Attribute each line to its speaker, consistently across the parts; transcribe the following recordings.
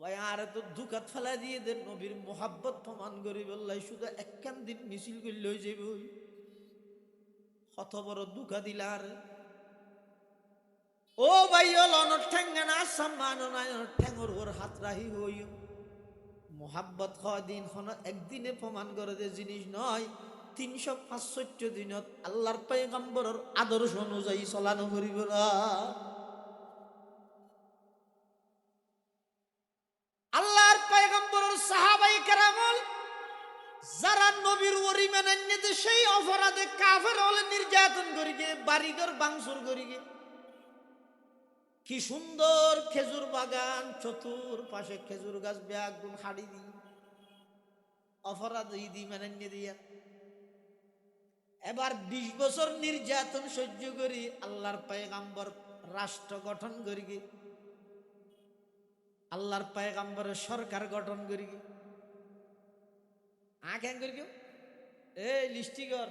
Speaker 1: ভাই আর তো দুকাত ফেলাই দিয়ে দেন নবীর মোহাব্বত প্রমাণ করি বললাই শুধু একখান দিন মিছিল করলে হয়ে যাবে। কত বড় দুকা দিলার ও ভাই অনর ঠেঙ্গানা সম্মান ঠেঙ্গর ওর হাত রাহি হই মোহাব্বত হয় দিন হন একদিনে প্রমাণ করে যে জিনিস নয় 365 দিনত আল্লাহর পয়গম্বরের আদর্শ অনুযায়ী চলানো করিব না। আল্লাহর পয়গম্বরের সাহাবাই কেরামল যারা নবীর ওরি মেনে নিতে সেই অপরাধে কাফের হলে নির্যাতন করি গে বাড়িঘর ভাঙচুর করি গে। কি সুন্দর খেজুর বাগান চতুর পাশে খেজুর গাছ ব্যাগুন হাড়ি দি অপরাধ ইদি মেনে নিয়ে দিয়া এবার 20 বছর নির্যাতন সহ্য করি আল্লাহর পয়গম্বর রাষ্ট্র গঠন করি গে। আল্লাহর পয়গম্বরের সরকার গঠন করি গে। আঁকেন করি কেউ এই লিস্টিগর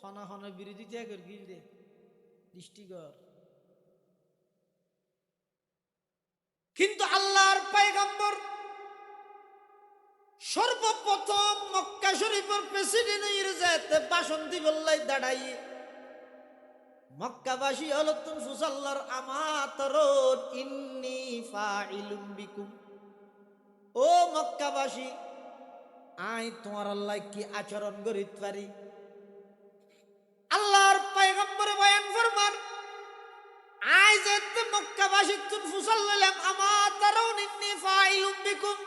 Speaker 1: হনা হনা বিরোধিতা কর গিল দে লিস্টিগর। কিন্তু আল্লাহর পয়গম্বর সর্বপ্রথম মক্কা শরীফের প্রেসিডেন্ট যেতে ভাষণ দিবল্লাই দাঁড়াইয়ে মক্কাবাসী হল তুম ফুসাল্লার আমাতরুন ইন্নী ফাইলুম বিকুম। ও মক্কাবাসী আই তোমার আল্লাহ কি আচরণ করিত পারি। আল্লাহর পয়গম্বর বয়ান ফরমান আই যেতে মক্কাবাসী তুম ফুসাল্লাম আমাতরুন ইন্নী ফাইলুম বিকুম।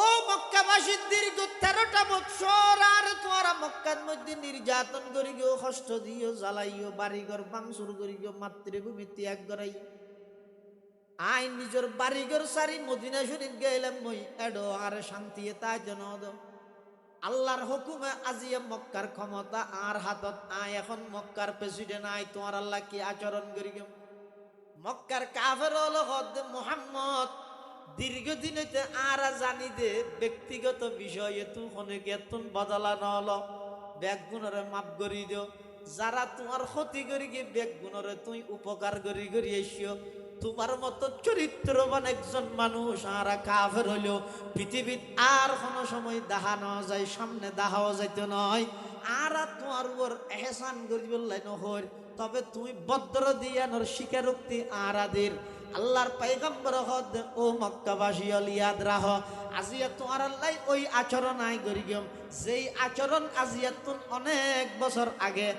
Speaker 1: ও মক্কাবাসী দীর্ঘ 13টা বছর আর তোমরা মক্কার মধ্যে নির্যাতন করি গিয়েও কষ্ট দিও জ্বালাইও বাড়িঘর ভাঙচুর করি গিয়েও মাতৃভূমি ত্যাগ করাই আই নিজের বাড়িঘর সারি মদিনা শরীফ গেলাম মই এডো আর শান্তি তাই জন আল্লাহর হুকুমে আজিয়ে মক্কার ক্ষমতা আর হাতত আই এখন মক্কার প্রেসিডেন্ট আই তোমার আল্লাহ কি আচরণ করি গিয়ে মক্কার কাফের হলো মুহাম্মদ দীর্ঘদিন হইতে আর জানি দে ব্যক্তিগত বিষয়ে তুই অনেক এতন বদলা নহল ব্যাগগুণরে মাপ করি দিও যারা তোমার ক্ষতি করি গিয়ে ব্যাগগুণরে তুই উপকার করি করি এসিও তোমার মতো চরিত্রবান একজন মানুষ আর কাফের হইলেও পৃথিবীত আর কোনো সময় দেখা নেওয়া যায় সামনে দেখাও যাইতে নয় আর তোমার উপর এহসান করি বললাই নহর তবে তুমি বদ্র দিয়ানোর স্বীকারোক্তি আরাদের আল্লাহর পয়গম্বর হদ ও মক্কাবাসী ইয়াদ রাহ আজিয়া তোমার আল্লাহ ওই আচরণ আই করি গেম যেই আচরণ আজিয়া তুন অনেক বছর আগে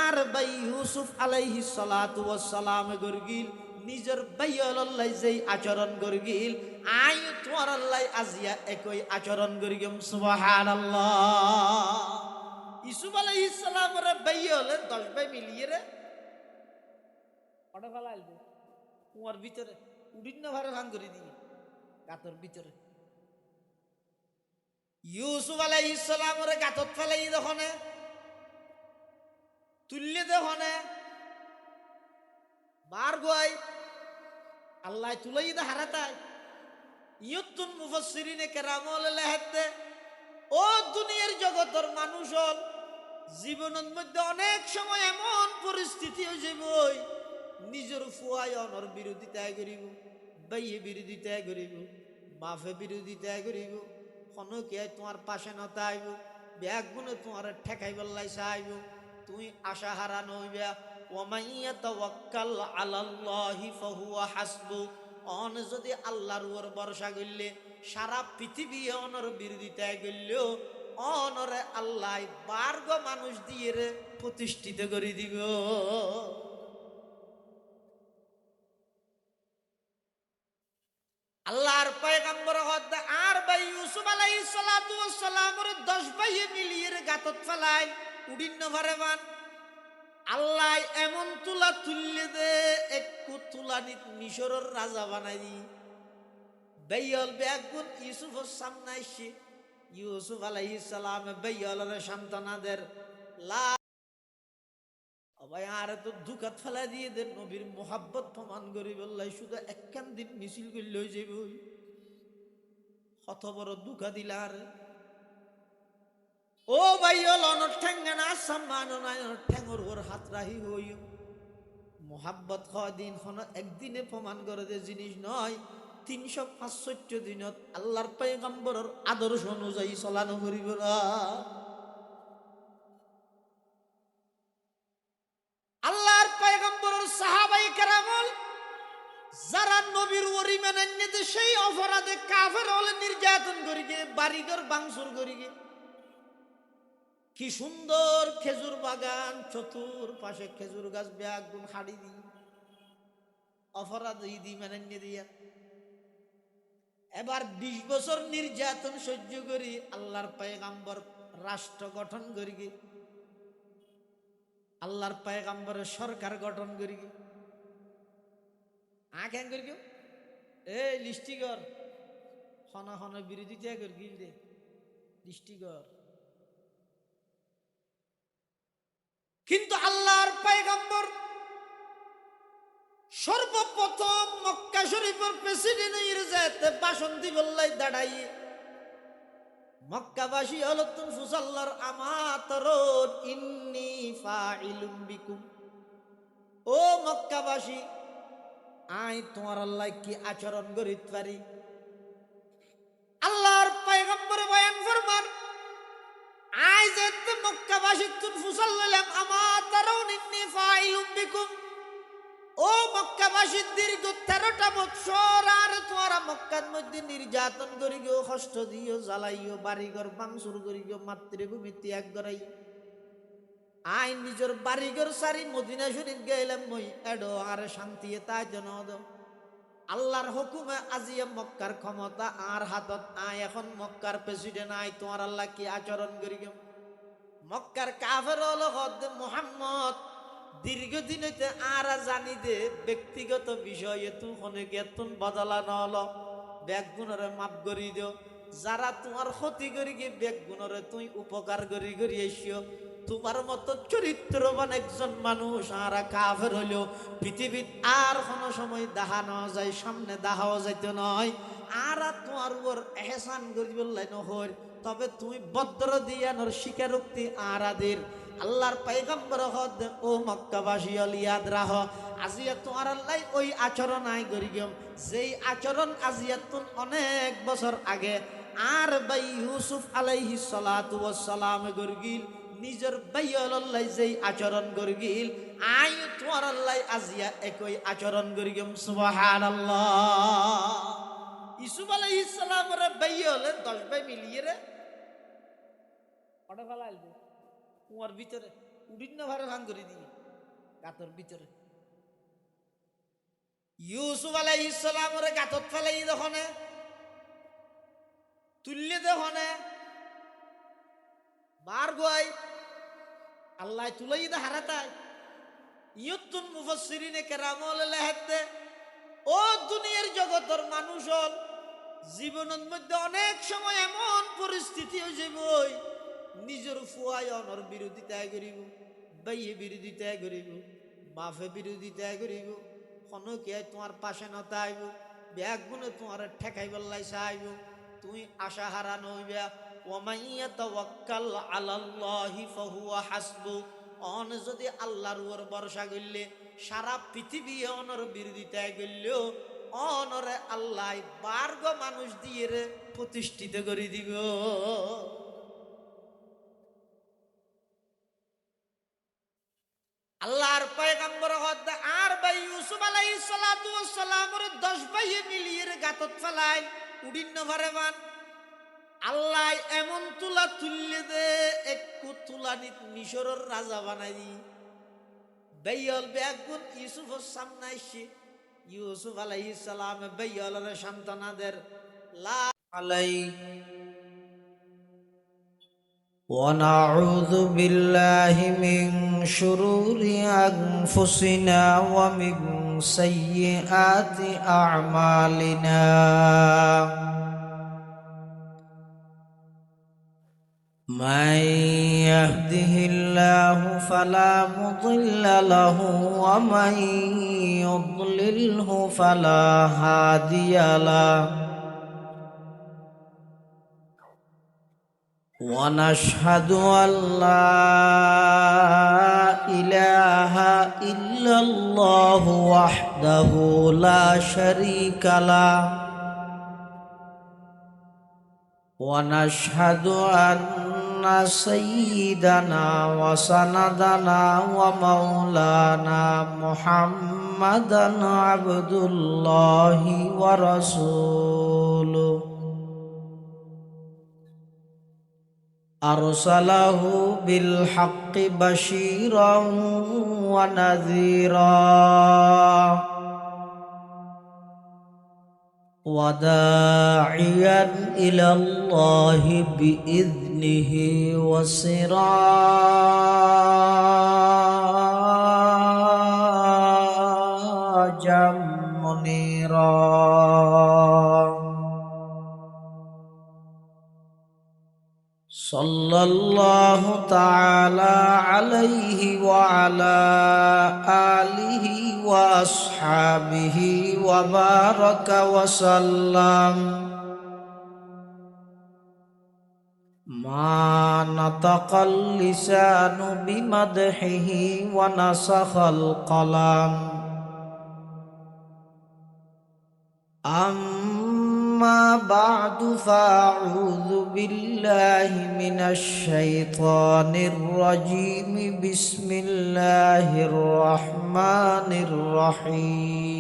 Speaker 1: আর ভাই ইউসুফ আলাইহিস সালাতু ওয়াস সালাম গরগিল নিজের ভাই আল্লাহ যেই আচরণ গরগিল আই তোমার আল্লাহ আজিয়া একই আচরণ করি গেম সুবহানাল্লাহ। ইউসুফ আলাইহিস সালামের ভাই হলে 10 ভাই মিলিয়ে রে অটা ফেলা কুয়ার ভিতরে উডিন্ন ভারে ভাঙ করে দিয়ে গাতর ভিতরে ইউসুফ আলাইহিস সালামের গাতত ফেলাই দখনে তুললে দখনে বার গয় আল্লাহ তুলাই দে হারাতায় ইয়তুন মুফাসসিরিনে কেরামল লেখতে ও দুনিয়ার জগতের মানুষ জীবনের মধ্যে অনেক সময় এমন পরিস্থিতি হয়ে যাবে নিজের ফুয়ায় অনর বিরোধিতায় করিব বাইয়ে বিরোধিতায় করিব বাফে বিরোধিতায় করিব খনকে তোমার পাশে নতা আইব ব্যাগ গুনে তোমার ঠেকাই বললাই চাইব তুই আশা হারান হইবা ওয়ামাইয়া তাওয়াক্কাল আলাল্লাহি ফাহুয়া হাসবু অন যদি আল্লাহর উপর ভরসা করলে সারা পৃথিবী অনর বিরোধিতায় করলেও অনরে আল্লাহ বার্গ মানুষ দিয়ে রে প্রতিষ্ঠিত করে দিব। আল্লাহর পয়গম্বর হদ আর ভাই ইউসুফ আলাইহিস সালাতু ওয়াস সালামের 10 ভাইয়ে মিলিয়ে গাতত ফেলাই উডিন্ন ভারেমান আল্লাহ এমন তুলা তুললে দে একটু তুলানিত মিশরের রাজা বানাই দি বেয়ল ব্যাগুন ইউসুফের সামনে আসছে ইউসুফ আলাইহিস সালাম বেয়লের সন্তানাদের লা ভাই আর তো দুকাত ফেলা দিয়ে দেন নবীর মোহাব্বত প্রমাণ করি বললাই শুধু একখান দিন মিছিল করলে হয়ে যাবে। কত বড় দুকা দিলার ও ভাই অনর ঠেঙ্গানা সম্মান ঠেঙ্গর ওর হাত রাহি হই মোহাব্বত হয় দিন হন একদিনে প্রমাণ করে যে জিনিস নয় 365 দিনত আল্লাহর পয়গম্বরের আদর্শ অনুযায়ী চলানো করিব না। আল্লাহর পয়গম্বরের সাহাবায়ে কেরামল যারা নবীর ওরি মেনে সেই অপরাধে কাফের হলে নির্যাতন করি গে, বাড়িঘর ভাঙচুর করি গে। কি সুন্দর খেজুর বাগান, চতুর পাশে খেজুর গাছ, ব্যাগুন হাড়ি দি অপরাধ ইদি মেনে দিয়া। এবার 20 বছর নির্যাতন সহ্য করি আল্লাহর পয়গম্বর রাষ্ট্র গঠন করি গে, আল্লাহর পয়গম্বরের সরকার গঠন করি গে। কেন করি কেউ এই লিস্টিগর হনা হনা বিরোধিতা কর গিল দে লিস্টিগর। কিন্তু আল্লাহর পয়গম্বর সর্বপ্রথম মক্কা শরীফের প্রেসিডেন্টের যেতে ভাষণ দিবল্লাই দাঁড়াইয়ে মক্কাবাসী হলো তুম ফুসাল্লার আমাতরুন ইন্নী ফাইলুম বিকুম। ও মক্কাবাসী, আই তোমার আল্লাহ কি আচরণ করিতে পারি। আল্লাহর পয়গম্বর বয়ান ফরমান, আই যেতে মক্কাবাসী তুন ফুসাল্লাম আমাতরুন ইন্নী ফাইলুম বিকুম। ও মক্কাবাসী দীর্ঘ 13টা বছর আর তোমরা মক্কার মধ্যে নির্যাতন করি গো, কষ্ট দিও, জ্বালাইও, বাড়িঘর ভাঙচুর করি গো, মাতৃভূমি ত্যাগ করাই। আই নিজের বাড়িঘর সারি মদিনা শরীফ গেলাম মই এডো আর শান্তি তাই জন আল্লাহর হুকুমে আজিয়ে মক্কার ক্ষমতা আর হাতত। আই এখন মক্কার প্রেসিডেন্ট, আই তোমার আল্লাহ কি আচরণ করি গে। মক্কার কাফের হলো হদ মুহাম্মদ দীর্ঘদিন হইতে আর জানি দে ব্যক্তিগত বিষয়ে তুই অনেক এতুন বদলা নহল ব্যাগুণরে মাফ করি দিও। যারা তোমার ক্ষতি করি গিয়ে ব্যাগুণরে তুই উপকার করি করি এসিও। তোমার মতো চরিত্রবান একজন মানুষ আর কাফের হইলেও পৃথিবীত আর কোনো সময় দেখা নেওয়া যায়, সামনে দেখাও যাইতে নয়। আর তোমার উপর এহসান করি বললাই নহর, তবে তুমি বদ্র দিয়ানোর স্বীকারোক্তি আরাদের। আল্লাহর পয়গম্বর হদ ও মক্কাবাসী ইয়াদ রাহ, আজিয়া তোমার আল্লাহ ওই আচরণ আই করি গেম যেই আচরণ আজিয়া তুন অনেক বছর আগে আর ভাই ইউসুফ আলাইহিস সালাতু ওয়াস সালাম গরগিল নিজের ভাই আল্লাহ যেই আচরণ গরগিল আই তোমার আল্লাহ আজিয়া একই আচরণ করি গেম। সুবহানাল্লাহ। ইউসুফ আলাইহিস সালামের ভাই হলেন 10 ভাই মিলিয়ে রে অটো ফেলা আইবে কুয়ার ভিতরে উডিন্য ভারে ভাঙ করে দিয়ে গাতর ভিতরে। ইউসুফ আলাইহিস সালামের গাতত ফেলাই দখনে তুললে দখনে বার গোয়াই আল্লাহ তুলাই দা হারাতাই ইয়তুন মুফাসসিরিনে কেরামল লেহেতে। ও দুনিয়ার জগতের মানুষ হল জীবনের মধ্যে অনেক সময় এমন পরিস্থিতি হয়ে যাবই নিজের ফুয়াই অনর বিরোধিতা করিব, বাইয়ে বিরোধিতা করিব, বাফে বিরোধিতা করিব, খনকে তোমার পাশে নতা আইব, ব্যাগ গুনে তোমার ঠেকাই বললাই চাইব, তুই আশা হারানো হইবা। ওয়ামাইয়া তাওয়াক্কাল আলাল্লাহি ফাহুয়া হাসবু। অন যদি আল্লাহর উপর ভরসা করলে সারা পৃথিবী অনর বিরোধিতা করলেও অনরে আল্লাহ বার্গ মানুষ দিয়ে রে প্রতিষ্ঠিত করে দিব। আল্লাহর পয়গম্বর হদ আর ভাই ইউসুফ আলাইহিস সালাতু ওয়াস সালামের 10 ভাইয়ে মিলিয়ে গাতত ফেলাই উডিন্য ভরেবান। আল্লাহ এমন তুলা তুললে দে একটু তুলানিত মিশরের রাজা বানাই দি বেয়ল ব্যাগুন ইউসুফের সামনে আসি ইউসুফ আলাইহিস সালাম বেয়লের সন্তানাদের লা আলাই
Speaker 2: ونعوذ بالله من شرور أنفسنا ومن سيئات أعمالنا من يهده الله فلا مضل له ومن يضلله فلا هادي له ونشهد أن لا إله إلا الله وحده لا شريك له ونشهد أن سيدنا وسندنا ومولانا محمدا عبد الله ورسوله أرسله بالحق بشيرا ونذيرا وداعيا إلى الله بإذنه وسراجا منيرا صلى الله تعالى عليه وعلى آله وأصحابه وبارك وسلم ما نطق اللسان بمدحه ونسخ القلم أما بعد فأعوذ بالله من الشيطان الرجيم بسم الله الرحمن الرحيم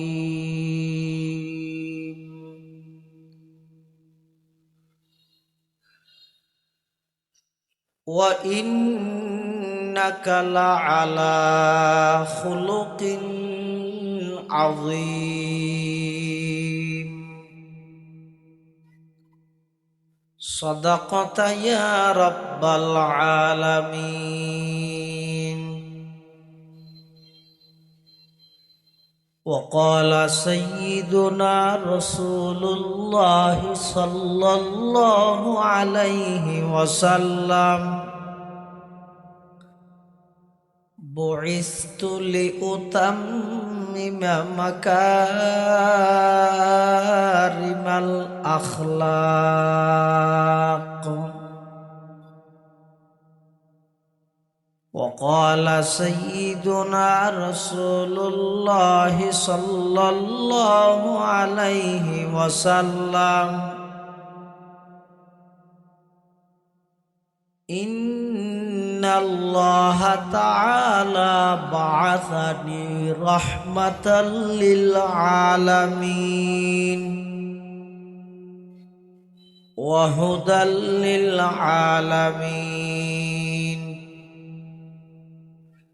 Speaker 2: وإنك لعلى خلق عظيم صدقت يا رب العالمين وقال سيدنا رسول الله صلى الله عليه وسلم بعثت لأتمم مكارم الأخلاق وقال سيدنا رسول الله صلى الله عليه وسلم إن الله تعالى بعثني رحمة للعالمين وهدى للعالمين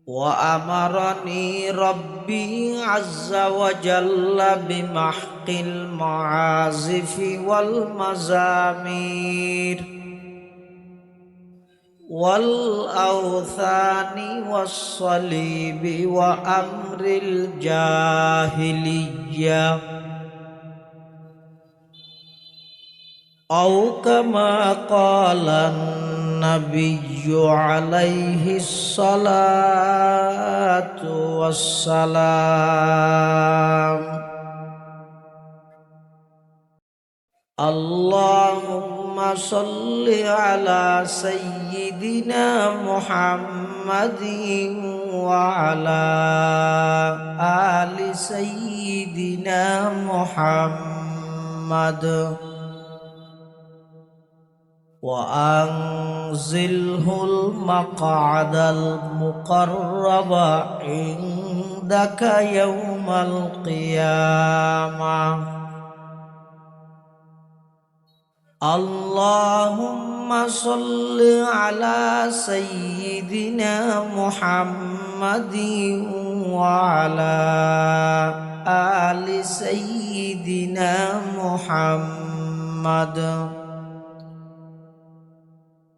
Speaker 2: وأمرني ربي عز وجل بمحق المعازف والمزامير والأوثان والصليب وأمر الجاهلية أو كما قال النبي عليه الصلاة والسلام اللهم صل على سيدنا محمد وعلى آل سيدنا محمد وأنزله المقعد المقرب عندك يوم القيامة اللهم صل على سيدنا محمد وعلى آل سيدنا محمد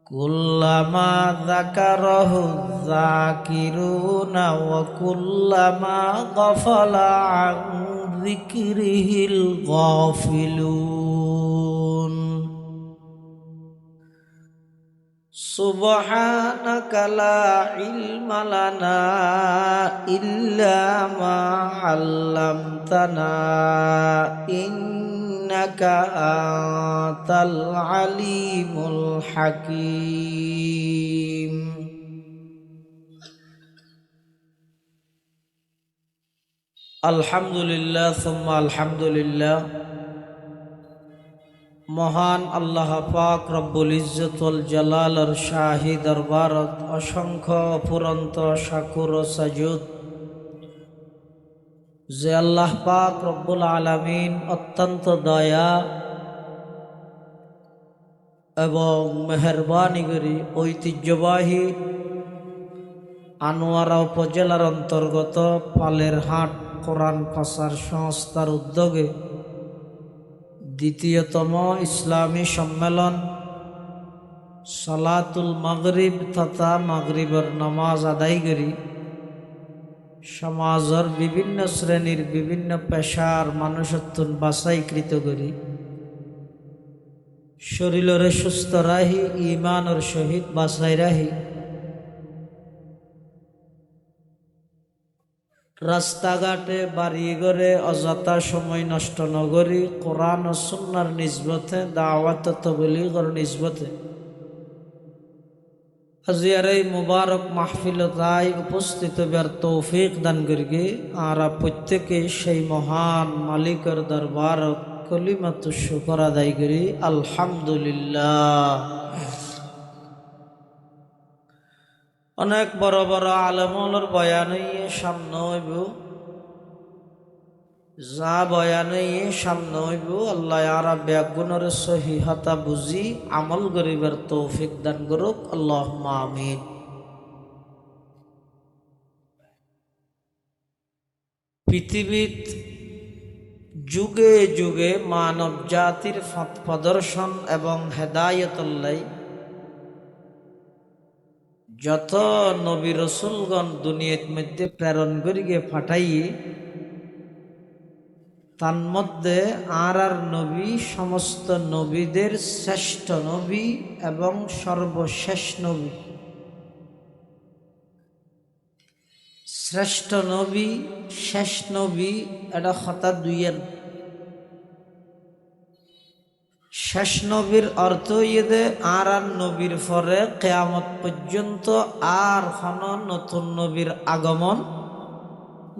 Speaker 2: كلما ذكره الذاكرون وكلما غفل عن ذكره الغافلون سبحانك لا علم لنا إلا ما علمتنا إنك أنت العليم الحكيم الحمد لله ثم الحمد لله মহান আল্লাহ পাক রব্বুল ইজ্জতুল জালালের শাহী দরবারত অসংখ্য অফুরন্ত শাকুর ও সাজুদ যে আল্লাহ পাক রব্বুল আলামিন অত্যন্ত দয়া এবং মেহেরবানি করে ঐতিহ্যবাহী আনোয়ারা উপজেলার অন্তর্গত পালের হাট কোরআন প্রচার সংস্থার উদ্যোগে দ্বিতীয়তম ইসলামী সম্মেলন সালাতুল মাগরিব তথা মাগরিবের নামাজ আদায় করি সমাজের বিভিন্ন শ্রেণীর বিভিন্ন পেশার মানুষত্বন বাছাইকৃত করি শরীরের সুস্থ রাহি ইমানের সহিত বাছাই রাহি রাস্তাঘাটে বাড়ি ঘরে অযথা সময় নষ্ট নগরী কোরআন ও সুন্নার নিসবতে দাওয়াত তবলীগের নিসবতে আজিয়ার এই মুবারক মাহফিলতায় উপস্থিত হবার তৌফিক দান করি আর প্রত্যেকে সেই মহান মালিকের দরবার কলিমাত শুকর আদায় করি আলহামদুলিল্লাহ। অনেক বড় বড় আলেমর বয়ান সামনে হইব যা বয়ান সামনে হইব আল্লাহ আরা ব্যাগুণের সহিহতা বুঝি আমল গরিবের তৌফিক দান করুক আল্লাহুম্মা আমিন। পৃথিবীত যুগে যুগে মানব জাতির পথ প্রদর্শন এবং হেদায়েতুল্লাহ যত নবী রসুলগণ দুনিয়ার মধ্যে প্রেরণ করিয়ে পাঠাইয়ে তার মধ্যে আর নবী সমস্ত নবীদের শ্রেষ্ঠ নবী এবং সর্বশেষ নবী। শ্রেষ্ঠ নবী শেষ নবী এটা কথা দুইয়ের। শেষ নবীর অর্থ ইয়ে আর নবীর পরে কিয়ামত পর্যন্ত আর কোন নতুন নবীর আগমন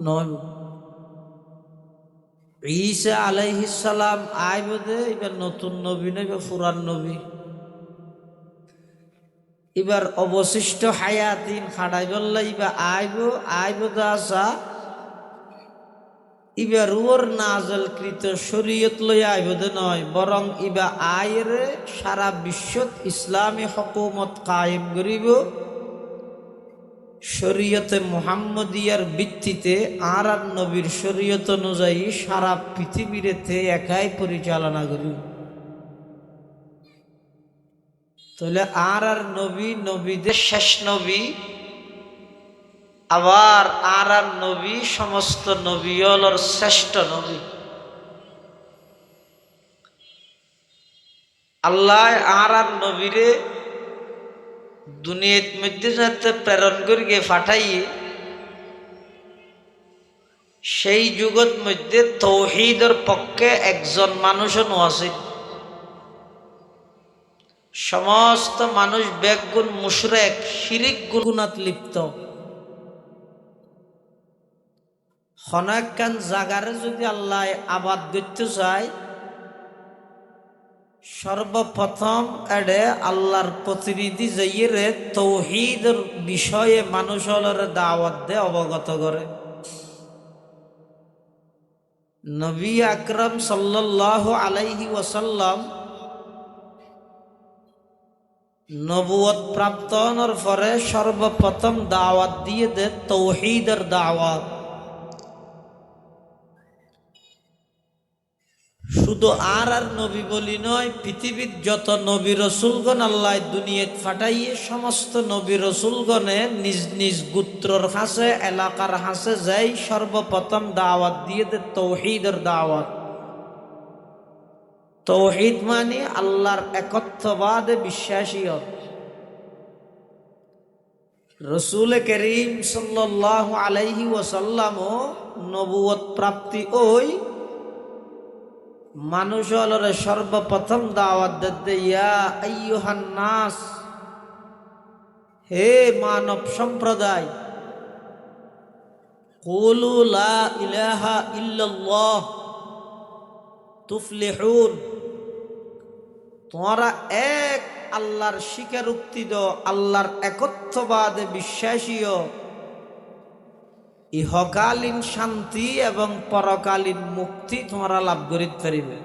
Speaker 2: নয়। ঈসা আলাইহিস সালাম আইবদে এবার নতুন নবী নইবে পুরান নবী। এবার অবশিষ্ট হায়াতিন খাড়াই বললে এবার আইবদে আসা ইবা রুয়র নাজলকৃত শরীয়ত লইয়া আইবদে নয়, বরং ইবা আয়রে সারা বিশ্বত ইসলামী হুকুমত কায়েম করিব শরীয়তে মুহাম্মদিয়ার ভিত্তিতে আর নবীর শরীয়ত অনুযায়ী সারা পৃথিবীতে একাই পরিচালনা করিব। তাহলে আর নবী নবীদের শেষ নবী, আবার আর নবী সমস্ত নবীর শ্রেষ্ঠ নবী। আল্লাহ আর নবীরে দুনিয়ার মধ্যে যাতে প্রেরণ করিয়ে পাঠাইয়ে সেই যুগত মধ্যে তৌহিদের পক্ষে একজন মানুষও নআছিল। সমস্ত মানুষ বেগুন মুশরিক শিরিক গুনাত লিপ্ত। হনাকান জাগারে যদি আল্লাহ আবাদ করতে চায় সর্বপ্রথম এডে আল্লাহর প্রতিনিধি যাইয়ে তৌহিদের বিষয়ে মানুষের দাওয়াত দে অবগত করে। নবী আকরাম সাল্লাল্লাহু আলাইহি ওয়াসাল্লাম নবুয়ত প্রাপ্ত হওয়ার পরে সর্বপ্রথম দাওয়াত দিয়ে দে তৌহিদের দাওয়াত। শুধু আর নবী বলি নয়, পৃথিবীর যত নবী রসুলগণ আল্লাহ দুনিয়াত ফাটাইয়ে সমস্ত নবী রসুলগণে নিজ নিজ গোত্রর হাসে এলাকার হাসে যাই সর্বপ্রথম দাওয়াত দিয়ে দে তৌহিদের দাওয়াত। তৌহিদ মানে আল্লাহর একত্ববাদে বিশ্বাসী। রসুল করিম সাল্লাল্লাহু আলাইহি ওয়াসাল্লাম নবুয়ত প্রাপ্তি ওই মানুষের সর্বপ্রথম দাওয়াত দিতে ইয়া আইয়ুহান নাস, হে মানব সম্প্রদায়, কুলু লা ইলাহা ইল্লাল্লাহ তুফলিহুন, তোমরা এক আল্লাহর স্বীকারোক্তি দাও, আল্লাহর একত্ববাদে বিশ্বাসীও, ইহকালীন শান্তি এবং পরকালীন মুক্তি তোমরা লাভ করিতে পারিবে।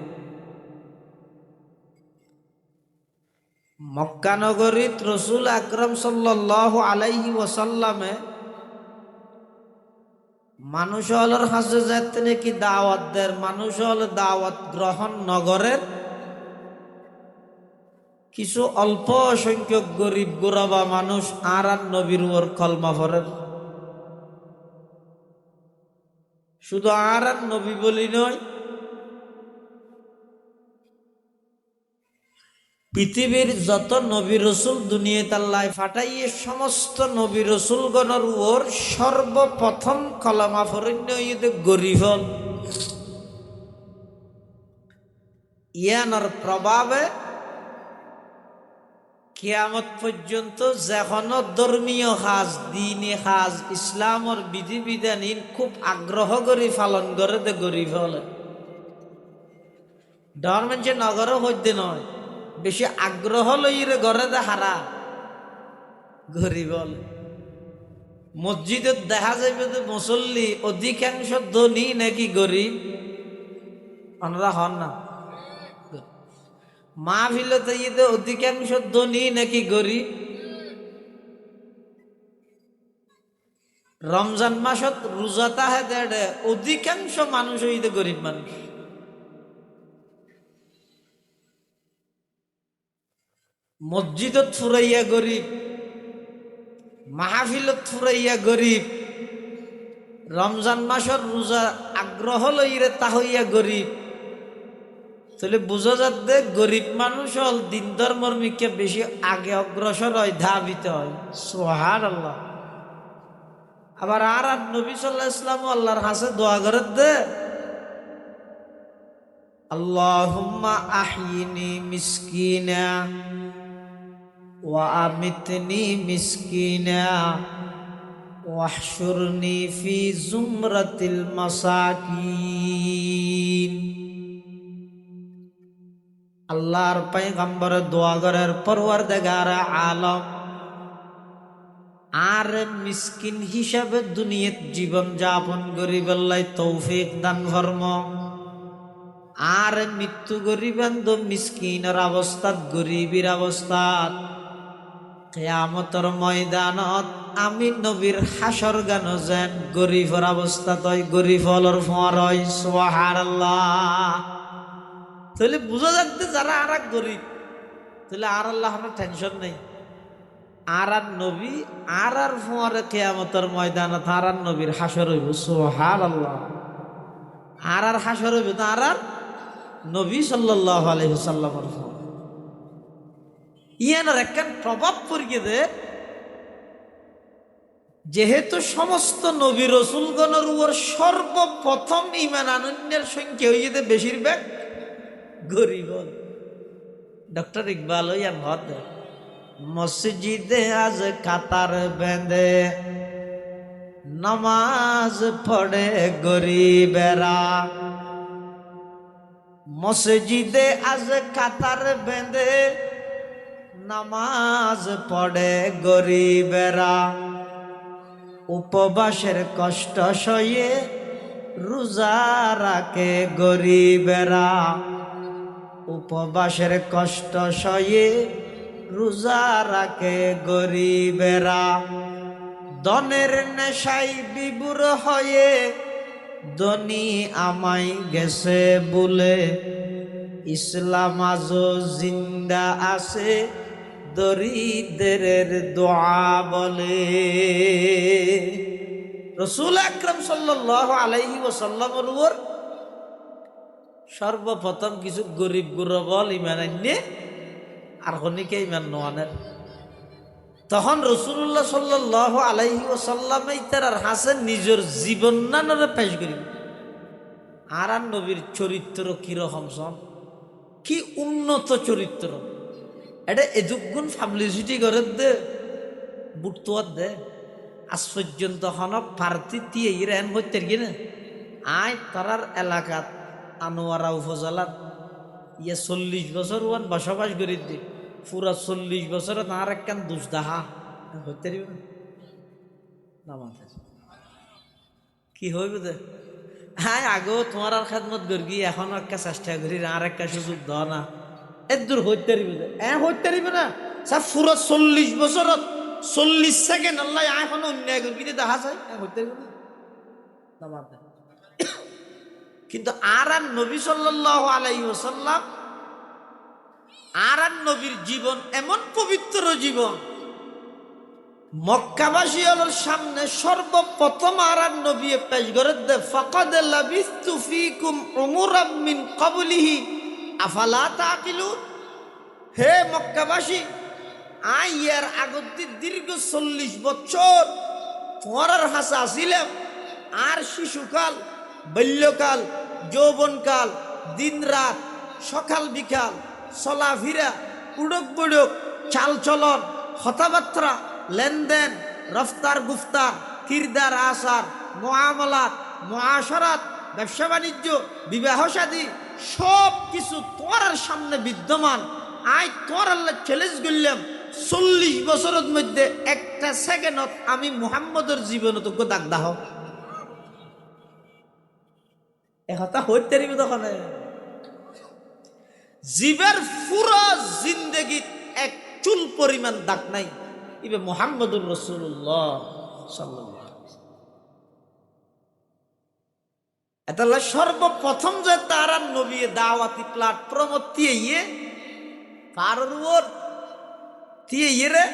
Speaker 2: মক্কা নগরীত রসুল আকরাম সাল্লাল্লাহু আলাইহি ওয়াসাল্লামে মানুষ হলের হাসে যাতে নাকি দাওয়াত দেয়, মানুষ হলে দাওয়াত গ্রহণ নগরের কিছু অল্প সংখ্যক গরিব গোরাবা মানুষ আর নবীর উপর কলমা পড়েন। শুধু আর নবী বলি নয়, পৃথিবীর যত নবী রসুল দুনিয়াতে আল্লাহ ফাটাইয়ে সমস্ত নবী রসুলগণের উপর সর্বপ্রথম কলমা ফরণ্য গরিব হল। ইয়ানোর প্রভাবে কিয়ামত পর্যন্ত যখন ধর্মীয় কাজ, দ্বীনি কাজ, ইসলামর বিধিবিধান খুব আগ্রহ করে পালন করে দে গরিব হলে। ধর্মের নগর হইতে নয়, বেশি আগ্রহ লইরে ঘরে দে হারা গরিব হলে। মসজিদে দেখা যাবে যে মুসল্লি অধিকাংশ ধনী নাকি গরিব, আমরা হন না। মাহফিলতে ঈদে অধিকাংশ ধনী নাকি গরিব। রমজান মাসত রোজা তাহে দেড়ে অধিকাংশ মানুষ ঈদে গরিব মানুষ। মসজিদত ফুরাইয়া গরিব, মাহফিলত ফুরাইয়া গরিব, রমজান মাসের রোজা আগ্রহ লইরে তাহইয়া গরিব। তাহলে বোঝা যাচ্ছে গরিব মানুষ হল দিন ধর্মর্মিককে বেশি আগে অগ্রসর হয়, ধাবিত হয়। সুবহানাল্লাহ। আবার আর নবী সাল্লাল্লাহু আলাইহি ওয়াসাল্লাম আল্লাহর কাছে দোয়া করে দে, আল্লাহুম্মা আহয়িনি মিসকিনা ওয়া আমিতনি মিসকিনা ওয়াহশুরনি ফি জুমরাতিল মাসাকিন। আল্লাহর পয়গম্বর দোয়া করার পরওয়ারদিগার আলম আর মিসকিন হিসাবে দুনিয়াত জীবন যাপন করি বললাই তৌফিক দান ফরম। আর মৃত্যু গরিবেন তো মিসকিনের অবস্থাত, গরিবের অবস্থাত কিয়ামতের ময়দানত আমি নবীর হাসর গান যেন গরিবের অবস্থা তয় গরিব হলর ফোয়ার হয়। সুবহানাল্লাহ। তাহলে বুঝা যাচ্ছে যারা আর এক গরিব, তাহলে আর আল্লাহর টেনশন নেই। আর নবী আর ফোয়ারে কিয়ামতের ময়দানত আর নবীর হাসর হইব। সুবহানাল্লাহ। আর হাসর হইব তো আর নবী সাল্লাল্লাহু আলাইহি ওয়াসাল্লামের ফোয়ার। ইয়ানোর একখান প্রভাব পড়িয়ে দে, যেহেতু সমস্ত নবী রসুলগণের উপর সর্বপ্রথম ঈমান আনন্যের সংখ্যা হইতে বেশিরভাগ গরিব। ডক্টর ইকবাল ইয়ান হদ মসজিদে আজ কাতার বেঁধে নামাজ পড়ে গরিবেরা। মসজিদে আজ কাতার বেঁধে নামাজ পড়ে গরিবেরা। উপবাসের কষ্ট সয়ে রোজা রাখে গরিবেরা। উপবাসের কষ্ট সয়ে রোজা রাখে গরিবেরা। ধনের নেশাই বিভোর হয়ে ধনী আমায় গেছে বলে, ইসলাম আজও জিন্দা আছে দরিদ্রের দোয়া বলে। রাসূল আকরাম সাল্লাল্লাহু আলাইহি ওয়াসাল্লামের উপর সর্বপ্রথম কিছু গরিব গুরবল ইমান আনলে আর হনিকে ইমান নোয়ানের। তখন রাসূলুল্লাহ সাল্লাল্লাহু আলাইহি ওয়াসাল্লাম তার হাসেন নিজের জীবন নানরে পেশ করি। আর নবীর চরিত্র কিরকম সন, কি উন্নত চরিত্র, এটা এযুগুণ পাবলিসিটি করে দে বুটতোয়ার দে। আজ পর্যন্ত হন পার্টি দিয়ে ইরান হইতে গিয়ে আয় তারার এলাকাত আনোয়ারা উপজেলার ইয়ে 40 বছর ওয়ান বসবাস করে দি পুরা 40 বছরে তার একখান দুষ দাহা হইতে পারিব না মাথা কি হইবে দে হ্যাঁ আগেও তোমার আর খেদমত করি এখন একটা চেষ্টা করি আর একটা সুযোগ দাও না এর দূর হইতে পারিবে দে হইতে পারিবে না সব পুরো 40 বছরত 40 সেকেন্ড আল্লাহ এখন অন্যায় করি দেখা যায় হইতে পারিবে না মাথা কিন্তু আর নবী সাল্লাল্লাহু আলাইহি ওয়াসাল্লাম আর নবীর জীবন এমন পবিত্র জীবন মক্কাবাসী হলোর সামনে সর্বপ্রথম আর নবী পেশ করে দে ফাকাদ লাবিস্তু ফীকুম উমুরাম মিন ক্বাবলিহি আফালা তাকিলুন হে মক্কাবাসী আইয়ার আগতে দীর্ঘ 40 বছর তোমার হাসা আসিলাম আর শিশুকাল বাল্যকাল যৌবনকাল দিন রাত সকাল বিকাল চলাফেরা উড়ক বড়ক চাল চলন কথাবার্তা লেনদেন রফতার গুফতার কিরদার আসার মুআমালাত মুআশারাত ব্যবসা বাণিজ্য বিবাহ শাদী সব কিছু তোমার সামনে বিদ্যমান আই তোমার আল্লাহ চ্যালেঞ্জ করলাম 40 বছরের মধ্যে একটা সেকেন্ডত আমি মুহাম্মদের জীবনে তোকে দাগ দাহ কথা হইতে পারিবে তখন জীবের পুরো জিন্দেগি এক চুল পরিমাণ দাগ নাই ইবে মুহাম্মদুর রাসূলুল্লাহ সাল্লাল্লাহু আলাইহি ওয়াসাল্লাম এতলা সর্বপ্রথম যে তার নবী দাওয়াতি প্ল্যাটফর্ম দিয়ে পারওর দিয়ে রে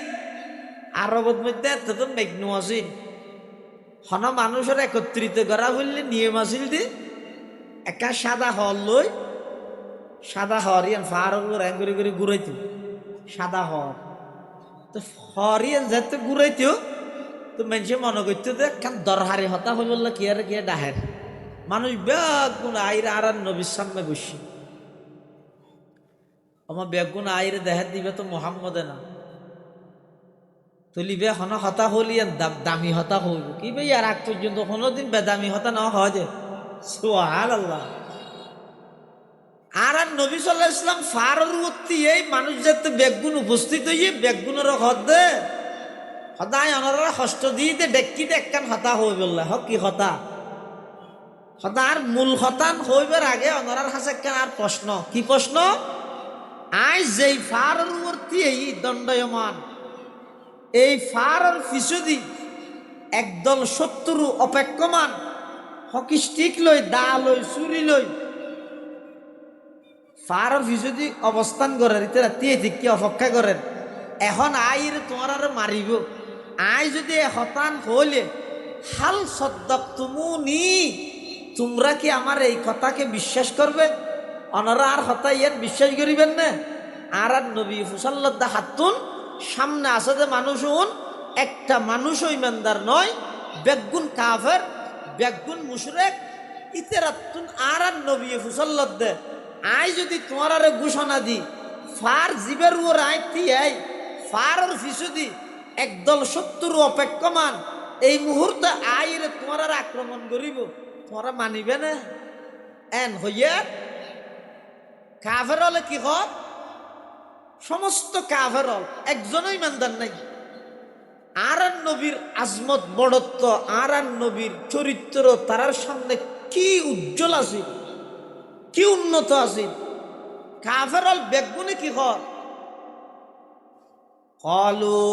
Speaker 2: আরবের মধ্যে এত মেঘনু আছিল হন মানুষের একত্রিত করা হইলে নিয়ম আছিল দি একা সাদা হল লই সাদা হরিয়ান ফারুর এঙ্গুরি করে ঘুরাইত সাদা হর তো হরিয়ান যাতে ঘুরাইত তো মানুষে মনে করতো যে কান দরহারি হতা হইল কি আর কি ডাহের মানুষ বেগুন আইরে আর নবীর সামনে বসি আমার বেগুন আইরে দেখার দিবে তো মোহাম্মদে না তুলিবে হন হতা হলিয়ান দামি হতা হইব কি ভাই আর আগ পর্যন্ত কোনোদিন বেদামি হতা না হয় সুবহানাল্লাহ আর নবী সাল্লাল্লাহু আলাইহি ওয়াসাল্লাম ফারুরতি এই মানুষ যাতে বেগুন উপস্থিত হইয়ে বেগুনের হদে সদায় অনরা হস্ত দিয়ে ডেকি একখান হতা হই বললে হ কি হতা হতার মূল হতান হইবার আগে অনরার হাসে একখান আর প্রশ্ন কি প্রশ্ন আই যেই ফারুরতি এই দণ্ডয়মান এই ফারর ফিসুদি একদল শত্রু অপেক্ষমান হকি স্টিক লই দা লই চুরি লই ফারর ফিসুদি অবস্থান করেন ইতারা তিয়ে দিকে অপেক্ষা করেন এখন আইরে তোমার আর মারিব আই যদি হতান হইলে হাল সদ্দক তুমুনি তোমরা কি আমার এই কথাকে বিশ্বাস করবে অনারা আর হতা ইয়ার বিশ্বাস করিবেন না আর নবী ফুসাল্লাদ্দা হাতুন সামনে আসে যে মানুষ একটা মানুষও ইমানদার নয় বেগুন কাফের বেগুন মুশরিক ইতেরাতুন আর নবী ফুসাল্লাদ্দা আই যদি তোমার আর ঘোষণা দি ফার জীবের ওর আইতি আই ফারর ফিসুদি একদল শত্রু অপেক্ষমান এই মুহূর্তে আইরে তোমার আর আক্রমণ করিব তোমরা মানিবে না এন হইয়া কাফের হলে কি হয় সমস্ত কাফের হল একজনও ইমানদার নাই আর নবীর আজমত বড়ত্ব আর নবীর চরিত্র তার সামনে কি উজ্জ্বল আছে কি উন্নত আছে কাফের হল বেগুনে কি হয় قالوا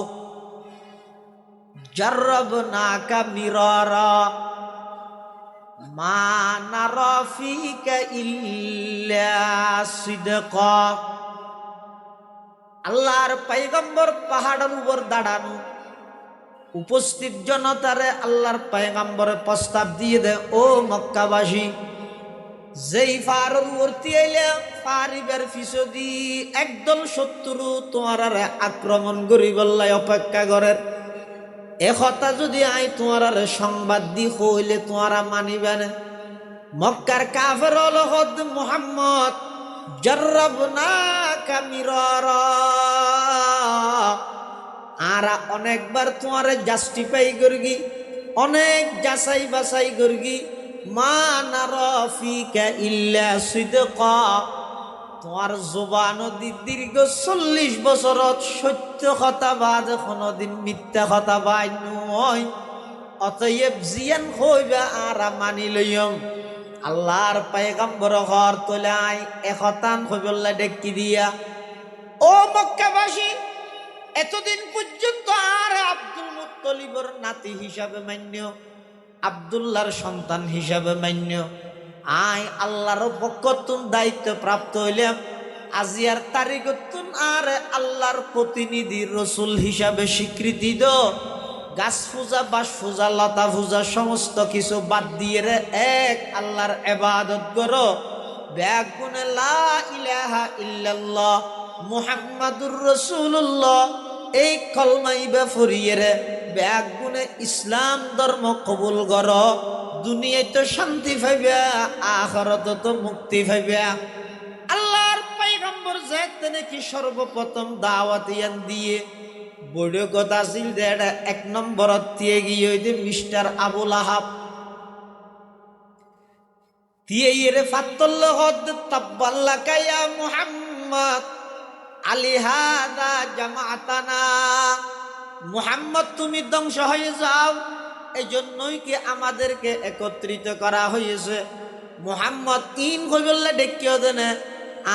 Speaker 2: جربناك مرارا ما نرى فيك إلا صدقا আল্লাহর পয়গম্বর পাহাড়ের উপর দাঁড়ানো উপস্থিত জনতারে আল্লাহর পয়গম্বরে প্রস্তাব দিয়ে দে ও মক্কাবাসী যেই ফারুরতি আইলে ফারিবের ফিসদি একদল শত্রু তোমার আক্রমণ করি বললাই অপেক্ষা করেন এ কথা যদি আই তোমার সংবাদ দি হইলে তোমারা মানিবে না মক্কার কাফের হদ মুহাম্মদ জাররাবনাকা মিরারা আর অনেকবার তোমারে জাস্টিফাই করগি অনেক যাচাই বাছাই করগি মা নারা ফিকা ইল্লা সিদকা তোমার জবান দীর্ঘ 40 বছরত সত্য কথা বাদ কোনদিন মিথ্যা কথা বাই নয়। অতএব জিয়ান হইবা আর মানি লইম। আল্লাহর পয়গম্বর ঘর তোলাই একতান হইবল্লা ডেকি দিয়া।
Speaker 1: ও মক্কাবাসী, এতদিন পর্যন্ত আর আব্দুল মুত্তলিবর নাতি হিসাবে মান্য,
Speaker 2: আব্দুল্লাহর সন্তান হিসাবে মান্য। আই আল্লাহর পক্ষতুন দায়িত্ব প্রাপ্ত হইলাম। আজিয়ার তারিখতুন আর আল্লাহর প্রতিনিধি রসুল হিসাবে স্বীকৃতি দো। গাছ পূজা, বাস পূজা, লতা পূজা সমস্ত কিছু বাদ দিয়ে রে এক আল্লাহর ইবাদত করো। ব্যাগুনে লা ইলাহা ইল্লাল্লাহ মুহাম্মাদুর রাসূলুল্লাহ এই কলমাইবা ফরিয়ে রে ব্যাগুনে ইসলাম ধর্ম কবুল করো। দুনিয়ায় তো শান্তি পাইবা, আখিরাত তো মুক্তি পাইবা।
Speaker 1: আল্লাহর পয়গম্বর যেতে নাকি
Speaker 2: সর্বপ্রথম দাওয়াতিয়ান দিয়ে বড় কথা ছিল যে এটা 1 নম্বরত দিয়ে গিয়ে ওই যে মিস্টার আবুল আহাব দিয়ে এরে ফাত্তল্ল হদ তাব্বাল্লাকা ইয়া মুহাম্মদ আলিহাদা জামাতানা। মুহাম্মদ তুমি ধ্বংস হয়ে যাও, এই জন্যই কি আমাদেরকে একত্রিত করা হয়েছে। মুহাম্মদ ইন কইবল্লা ডেকিও দেনে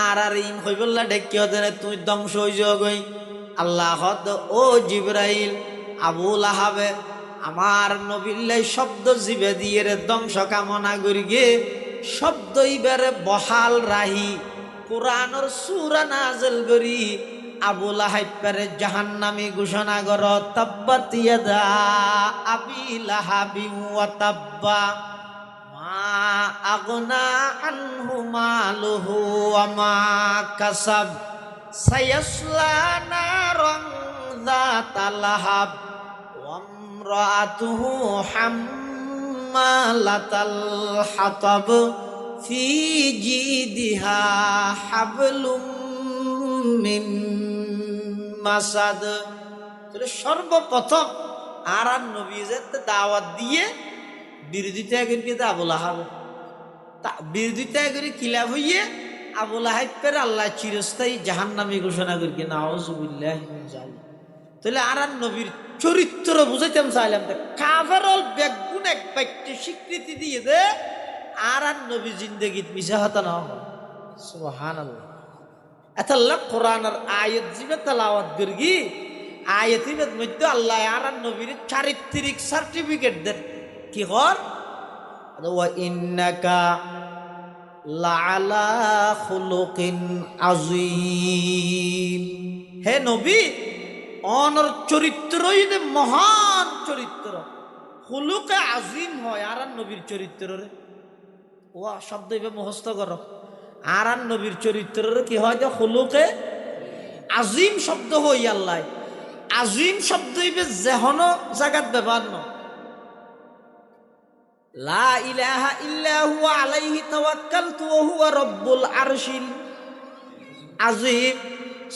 Speaker 2: আর ইন কইবল্লা ডেকিও দেনে তুই ধ্বংস হয়ে যাও গই। আল্লাহ ও জিবরাইল আবুল আহাবে আমার নবিল্লাই শব্দ জিবে দিয়ে রে ধ্বংস কামনা করি গে শব্দ ইবারে বহাল রাহি কোরআনর সূরা নাযিল করি আবুল আহাব পারে জাহান্নামী ঘোষণা কর। তাব্বাত ইয়াদা আবি লাহাবি ওয়া তাব্বা মা আগনা আনহু মালুহু ওয়া মা কাসাব সায়াসলা নারান যাতা লাহাব ওয়া ইমরাতুহু হাম্মালাতাল হাতাব ফি জিদিহা হাবলুম মিন মাসাদ। সর্বপ্রথম আর নবী যে দাওয়াত দিয়ে বিরোধিতা করি আবুল আহাব, বিরোধিতা করি খিলাফ হইয়ে আবুল আহাবের আল্লাহ চিরস্থায়ী জাহান্নামী ঘোষণা করি নাউযুবিল্লাহি মিন যালিক। তাহলে আর নবীর চরিত্র বুঝাইতাম চাইলাম কাফেরল বেগুন এক বাক্যে স্বীকৃতি দিয়ে দে আর নবী জিন্দেগিত মিশা হতা না হয়। সুবহানাল্লাহ। আল্লাহ কোরআনের আয়াত জিবে তেলাওয়াত করি আয়াতির মধ্যে আল্লাহ আর নবীর চারিত্রিক সার্টিফিকেট দেন কি হর ওয়া ইন্নাকা লাআলা খুলুকিন আযীম। হে নবী অনর চরিত্রই যে মহান চরিত্র, খুলুকে আজিম হয় আর নবীর চরিত্র রে ওয়া শব্দ ইবে মুখস্থ করো। আর নবীর চরিত্র কি হয় যে খুলুকে আজিম শব্দ হই আল্লাহ আজিম শব্দ ইবে যেহন জায়গাত ব্যবহার ন। লা ইলাহা ইল্লা হুয়া আলাইহি তাওয়াক্কালতু ওয়া হুয়া রাব্বুল আরশিল আযীম।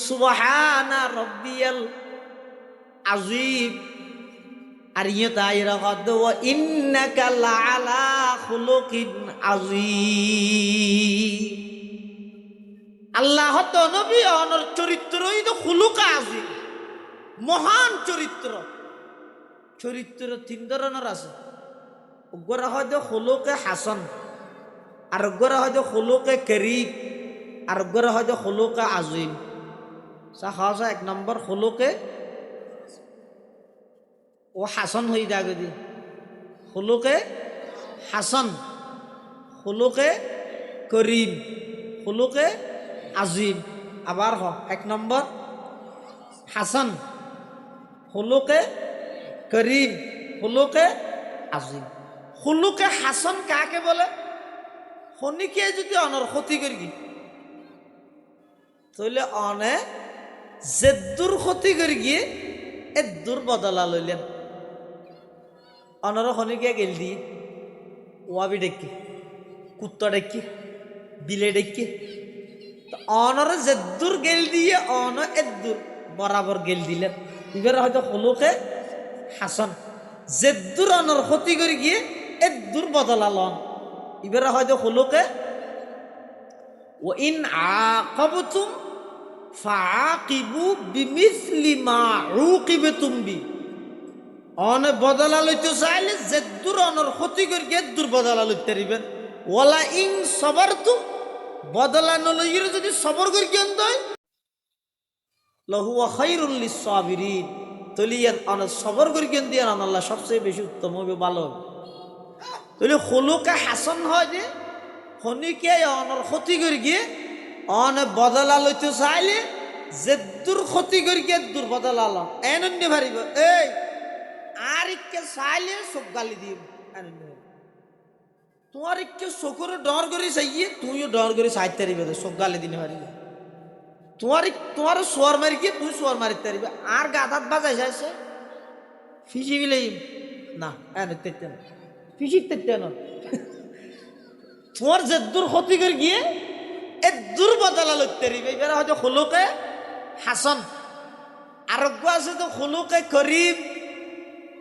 Speaker 2: সুবহানা রাব্বিয়াল আযীম। আর ইয়ে তাইরা কদ ওয়া ইন্নাকা লাআলা খুলুকিন আযীম। আল্লাহ তো নবী অনর চরিত্রই তো খুলুকা আজিম, মহান চরিত্র। চরিত্র 3 ধরনের আছে। ওগরা হয়তো খুলুকে হাসান, আর ওগরা হয়তো খুলুকে করিম, আর ওগরা হয়তো খুলুকে আজিম। সাহসা 1 নম্বর খুলুকে ও হাসান হয়ে যাবে দি খুলুকে হাসান, খুলুকে করিম, খুলুকে আজিম। আবার 1 নম্বর হাসান, খুলুকে করিম, খুলুকে আজিম। খুলুকে হাসান কাকে বলে? শনিকে যদি অনর ক্ষতি করি তাহলে অনে জেদ্দুর ক্ষতি করি গিয়ে এদ্দুর বদলা লইলেন। অনর শনিকে গেল দিয়ে ওয়াবি ডেকি, কুত্তা ডেকি, বিলে ডেকি, অনর জেদ্দুর গেল দিয়ে অন এদ্দুর বরাবর গেল দিলেন। এবার হয়তো খুলুকে হাসান জেদ্দুর অনর ক্ষতি করে গিয়ে এদ্দুর বদলা লন। এবার হয়তো খুলুকে ওয়া ইন আকাবতুম ফাআকিবু বিমিসলি মা উকিবতুম বি। অনে বদলা লইতে চাইলে যেদুর অনর ক্ষতি করি গেদুর বদলা লইতে পারিবেন। ওয়ালা ইন সবারতুম, বদলা নলইর যদি সবর করি কেন দয় লাহুয়া খায়রুল লিস-সাবিরিন, তলিয়ান অন সবর করি কেন দিয়া আল্লাহ সবচেয়ে বেশি উত্তম হবে, ভালো হবে। তাহলে খুলুকে হাসান হয় যে খনিকে অনর ক্ষতি করি গিয়ে অনে বদলা লইতে চাইলে যেদুর ক্ষতি করি গেদুর বদলা লন এনন্য ভারিব। এই আর ইকে চাইলে চোখ গালি দিব, তোমার ইকে চকুরে ডর করে চাইয়ে তুইও ডর করে চাইতে পারিবে, চোখ গালি দিনে পারিবে। তোমার সোয়ার মারি গিয়ে তুই সোয়ার মারিতে পারিবে। আর গাধাত বাজাই যাইছে ফিসি বিলেই না এনে তেতে না ফিসির তেতে না, তোমার যে দূর ক্ষতি করে গিয়ে এ দূর বদলা লইতে পারিবে। এবার হয়তো খুলুকে হাসান, আরোগ্য আছে তো খুলুকে করিম।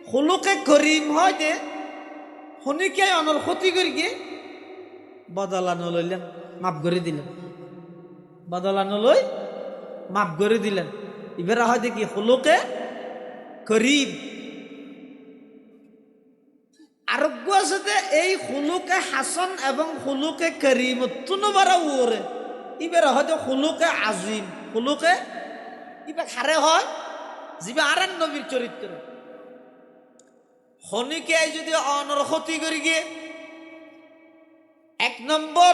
Speaker 2: খুলুকে করিম হয় যে শনিকে অনর ক্ষতি করি গিয়ে বদলা নলইলেন, মাফ করে দিলেন, বদলা নলই মাফ করে দিলেন। এবার হয় দেখি খুলুকে করিম। আরোগ্য আছে যে এই খুলুকে হাসান এবং খুলুকে করিম তুনবারা ওরে এবার হয়তো খুলুকে আজিম। খুলুকে ইবা খারে হয় যিবা আর নবীর চরিত্র। খনিকে যদি অনর ক্ষতি করি গিয়ে এক নম্বর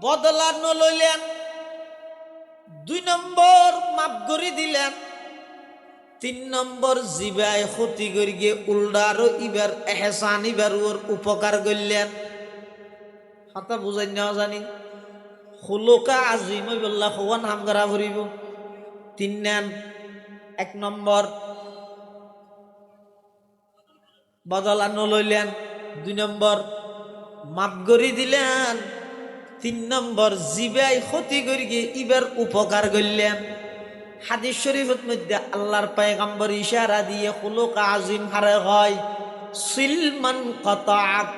Speaker 2: বদলা নলইলেন, 2 নম্বর মাফ করে দিলেন, 3 নম্বর জিবাই ক্ষতি করি গিয়ে উল্ডারও ইবার এহসান ইবার ওর উপকার করলেন। হাতা বুঝাই নেওয়া জানি খুলুকা আজিম বললা খোয়ান হাম করা ভরিব। 3 নেন 1 নম্বর বদলা নলইলেন, 2 নম্বর মাফ করে দিলেন, 3 নম্বর জিবাই ক্ষতি করি গিয়ে ইবার উপকার করলেন। হাদিস শরীফের মধ্যে আল্লাহর পয়গম্বর ইশারা দিয়ে খুলুক আজিম হারে হয় সিলমান কাতাআক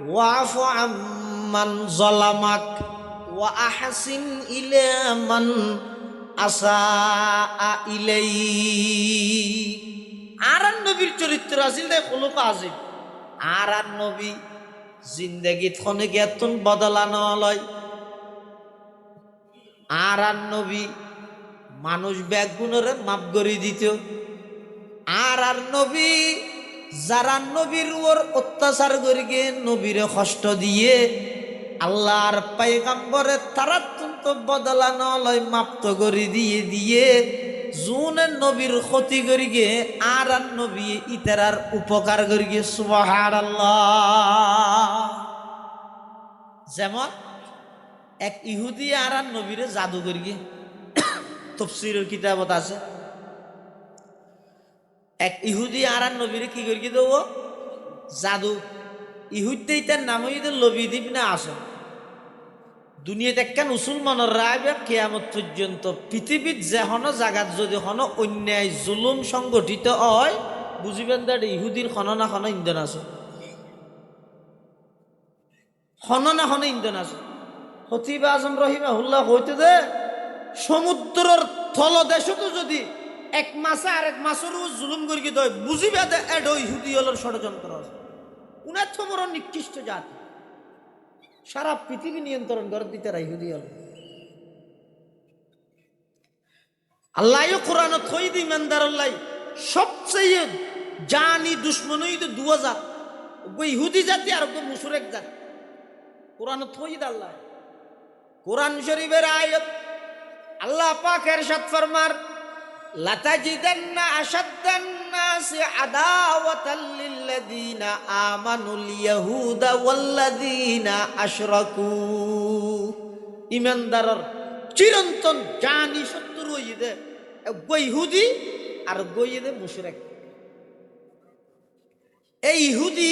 Speaker 2: ওয়াফু আম্মান যালামাক ওয়া আহসিন ইলা মান আসা ইলাই। আর নবীর চরিত্র আছিল দে খুলুক আজিম। আর নবী জিন্দেগিত খনিকে এতন বদলা নলয়। আর নবী মানুষ ব্যাগুণরে মাফ করে দিত। আর নবী যারা নবীর ওর অত্যাচার করে গিয়ে নবীরে কষ্ট দিয়ে আল্লাহর পয়গম্বরে তারা তো বদলা নলয় মাফ তো করে দিয়ে দিয়ে জুনের নবীর ক্ষতি করে গিয়ে আর নবী ইতারার উপকার করে গিয়ে সুবহানাল্লাহ। যেমন এক ইহুদি আর নবীরে জাদু করে গিয়ে তফসিরের কিতাবত আছে, এক ইহুদি আর নবীরে কি করি দেব জাদু। ইহুদে তার নাম হইতে লবিদ্বীপ না আসে। দুনিয়াতে একখান মুসলমানের রায় কিয়ামত পর্যন্ত পৃথিবীর যে হনো জায়গাত যদি হনো অন্যায় জুলুম সংগঠিত হয় বুঝিবেন যে ইহুদির খননা খন ইন্ধন আছে, খননা খন ইন্ধন আছে। খতিব আজম রহিমাহুল্লাহ হইতে দে সমুদ্রের তলদেশতো যদি এক মাসে আরেক মাসেরও জুলুম করি দেয় বুঝিবে যে এডো ইহুদি হলোর ষড়যন্ত্র আছে। উনার তো বড় নিকৃষ্ট জাতি, সারা পৃথিবী নিয়ন্ত্রণ করে দিতে ইহুদি হল। আল্লাহ কোরআন থই দি ইমানদার আল্লাহ সবচেয়ে জানি দুশ্মন হইতে 2000 ইহুদি জাতি আর মুশরিক জাতি। কোরআন থই দা আল্লাহ কোরআন শরীফের আয়াত আল্লাহ পাক ইরশাদ ফরমার লাতাজিদান্না আশাদ্দান নাসি আদাওয়াতাল লিল্লাযিনা আমানুল ইয়াহুদা ওয়াল্লাযিনা আশরাকু। ইমানদারর চিরন্তন জানি শত্রু হইদে ইহুদি আর গইদে মুশরিক। এই ইহুদি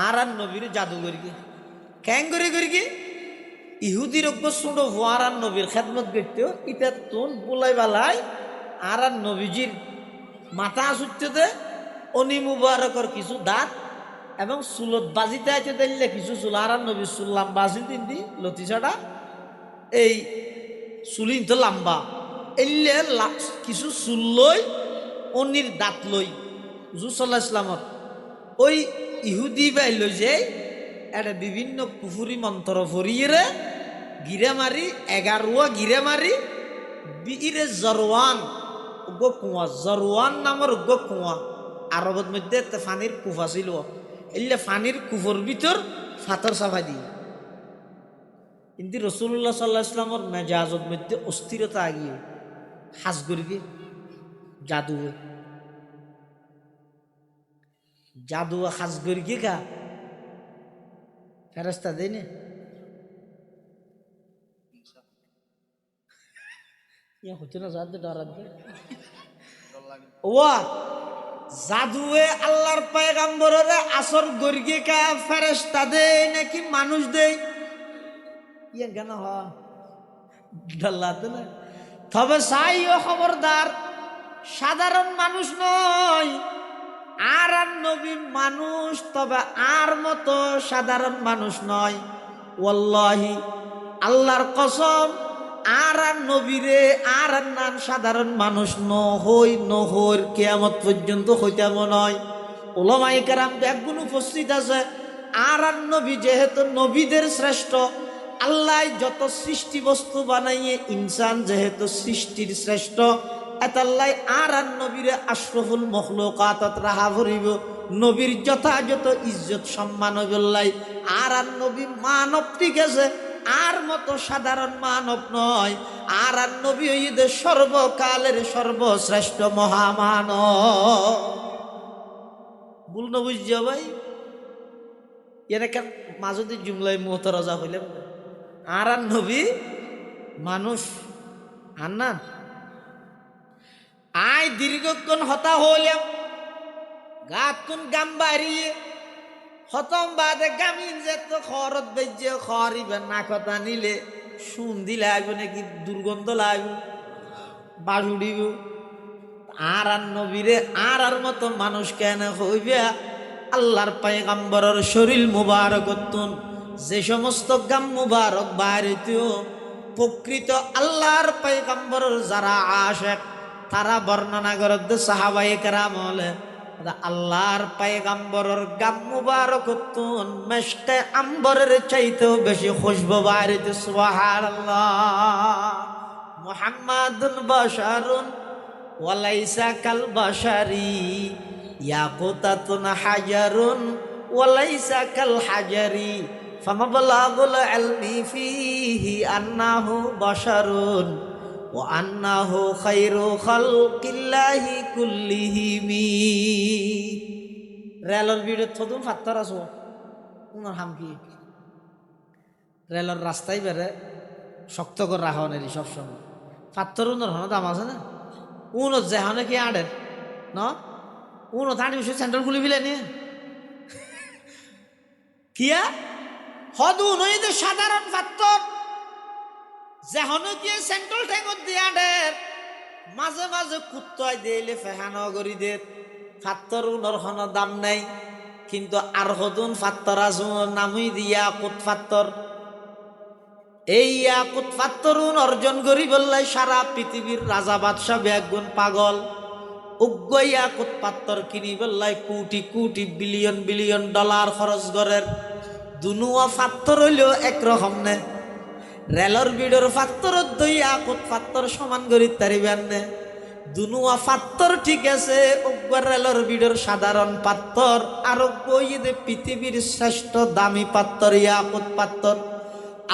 Speaker 2: আর নবীর জাদু করি কেন করি ইহুদির ছোট হওয়ার নবীর খেদমত করতেও এটা তোন বলাই বালাই আর নবীজির মাথা আসুতে দে অনি মুবারকর কিছু দাঁত এবং চুলত বাজিতে আইতে দিলে কিছু চুল আর নবী চুল লম্বা আছিল তিনটি লতি ছাড়া এই চুলিন তো লম্বা এলে কিছু চুল লই অনির দাঁত লই হুজুর সাল্লাহ ইসলামর ওই ইহুদি বাইল যে এটা বিভিন্ন কুফুরি মন্ত্র ফরিয়ে গিরে মারি 11 গিরে মারি বীরে জরওয়ান উগ্র কুয়া জরওয়ান নামের উগ্র কুয়া আরবের মধ্যে ফানির কুফা ছিল এলে ফানির কুফর ভিতর ফাতর চাপা দিয়ে কিন্তু রসুল্লাহ সাল্লাহ ইসলামর মেজাজের মধ্যে অস্থিরতা আগিয়ে হাজ করিকে জাদু হাজ করিকে কা ফেরস্তা দেয় না হচ্ছে না যাতে ডরাত ওয়া জাদুয়ে আল্লাহর পয়গম্বরের আসর গর্গে কা ফেরেশতা দেয় নাকি মানুষ দেয় ইয়ে কেন হয় ডল্লাতে না তবে চাইও খবরদার সাধারণ মানুষ নয় আর নবী মানুষ তবে আর মতো সাধারণ মানুষ নয় ওয়াল্লাহি আল্লাহর কসম আর নবীরে আর নাম সাধারণ মানুষ নহই কিয়ামত পর্যন্ত হইতাম নয় ওলামায়ে কেরাম একগুণ উপস্থিত আছে আর নবী যেহেতু নবীদের শ্রেষ্ঠ আল্লাহ যত সৃষ্টি বস্তু বানাইয়ে ইনসান যেহেতু সৃষ্টির শ্রেষ্ঠ এতাল্লাই আর নবীরে আশরাফুল মখলুকাতত রাহা ভরিব নবীর যথাযথ ইজ্জত সম্মান হইবল্লাই আর নবী মানব ঠিক আছে আর মতো সাধারণ মানব নয় আর নবী হইতে সর্বকালের সর্বশ্রেষ্ঠ মহামানব ভুল না বুঝছো ভাই এর কেন মাঝে জুমলাই মোহতরজা হইলাম আর নবী মানুষ আর না আয় দীর্ঘক্ষণ হতা হইলাম গাত কোন গাম বাড়িয়ে হতম বাদে গামিন যে তো খরচ বেজে খরিবে না কথা নিলে সুন্দি লাগবে নাকি দুর্গন্ধ লাগবে বাজুড়িব আর নবীরে আর মতো মানুষ কেন হইবে আল্লাহর পয়গম্বরের শরীর মুবারকতুন যে সমস্ত গাম মুবারক বাইরেতেও প্রকৃত আল্লাহর পয়গম্বরের যারা আশেক তারা বর্ণনা করতে সাহাবায়ে কেরাম হলে আল্লাহর পয়গম্বরের গাম মুবারকতুন মেশকে আম্বরের চাইতেও বেশি খুশবু বাইরেতে সুবহানাল্লাহ মুহাম্মাদুন বাশারুন ওয়ালাইসা কাল বাশারি ইয়াকুতাতুন হাজারুন ওয়ালাইসা কাল হাজারি ফামাবলাগুল ইলমি ফিহি আন্নাহু বাশারুন ওয়া আন্নাহু খায়রু খালকিল্লাহি কুল্লিহিম রেলর ভিড়ে থদুম ফাত্তার আছো উনার হাম কি রেলর রাস্তায় বেড়ে শক্ত করে রাখা নেই সবসময় ফাত্তর উনার হন দাম আছে না উনো যেহানে কি আড়ের ন উনো থানি বিষয় সেন্টার খুলি ফেলে নিয়ে কিয়া হদু নইতে সাধারণ ফাত্তর যেহনে গিয়ে সেন্ট্রাল ঠেঙত দিয়া ঢের মাঝে মাঝে কুত্তায় দিলে ফেহানো গরি দের ফাত্তর উনর হন দাম নাই কিন্তু আর হদুন ফাত্তর আজু নামই দিয়া কুত ফাত্তর এই ইয়াকুত ফাত্তরুন অর্জন করি বললাই সারা পৃথিবীর রাজা বাদশাহ বেগুন পাগল উগ্র ইয়াকুত পাত্তর কিনি বললাই crore crore billion billion dollar খরচ করের দুনুয়া ফাত্তর হইলেও একরকম নে রেলর বিডর ফাত্তর দই ইয়াকুত ফাত্তর সমান করি তারিবেন নে দুনুয়া ফাত্তর ঠিক আছে উগ্র রেলর বিডর সাধারণ পাত্তর আর উগ্র পৃথিবীর শ্রেষ্ঠ দামি পাত্তর ইয়াকুত পাত্তর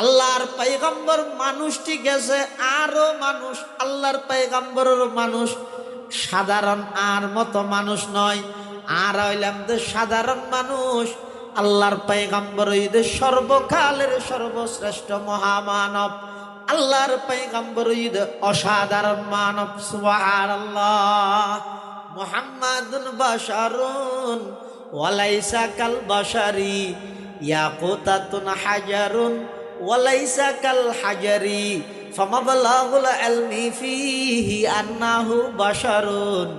Speaker 2: আল্লাহর পয়গম্বর মানুষ ঠিক আছে আরো মানুষ আল্লাহর পয়গম্বরের মানুষ সাধারণ আর মতো মানুষ নয় আর হইলাম যে সাধারণ মানুষ আল্লাহর পয়গম্বর ঈদের সর্বকালের সর্বশ্রেষ্ঠ মহামানব আল্লাহর পয়গম্বর ঈদ অসাধারণ মানব সুবহানাল্লাহ মুহাম্মাদুন বাশারুন ওয়ালাইসা কাল বাশারি ইয়াকুতাতুন হাজারুন ওয়ালাইসা কাল হাজারি ফামাবলাগুল ইলমি ফিহি আন্নাহু বাশারুন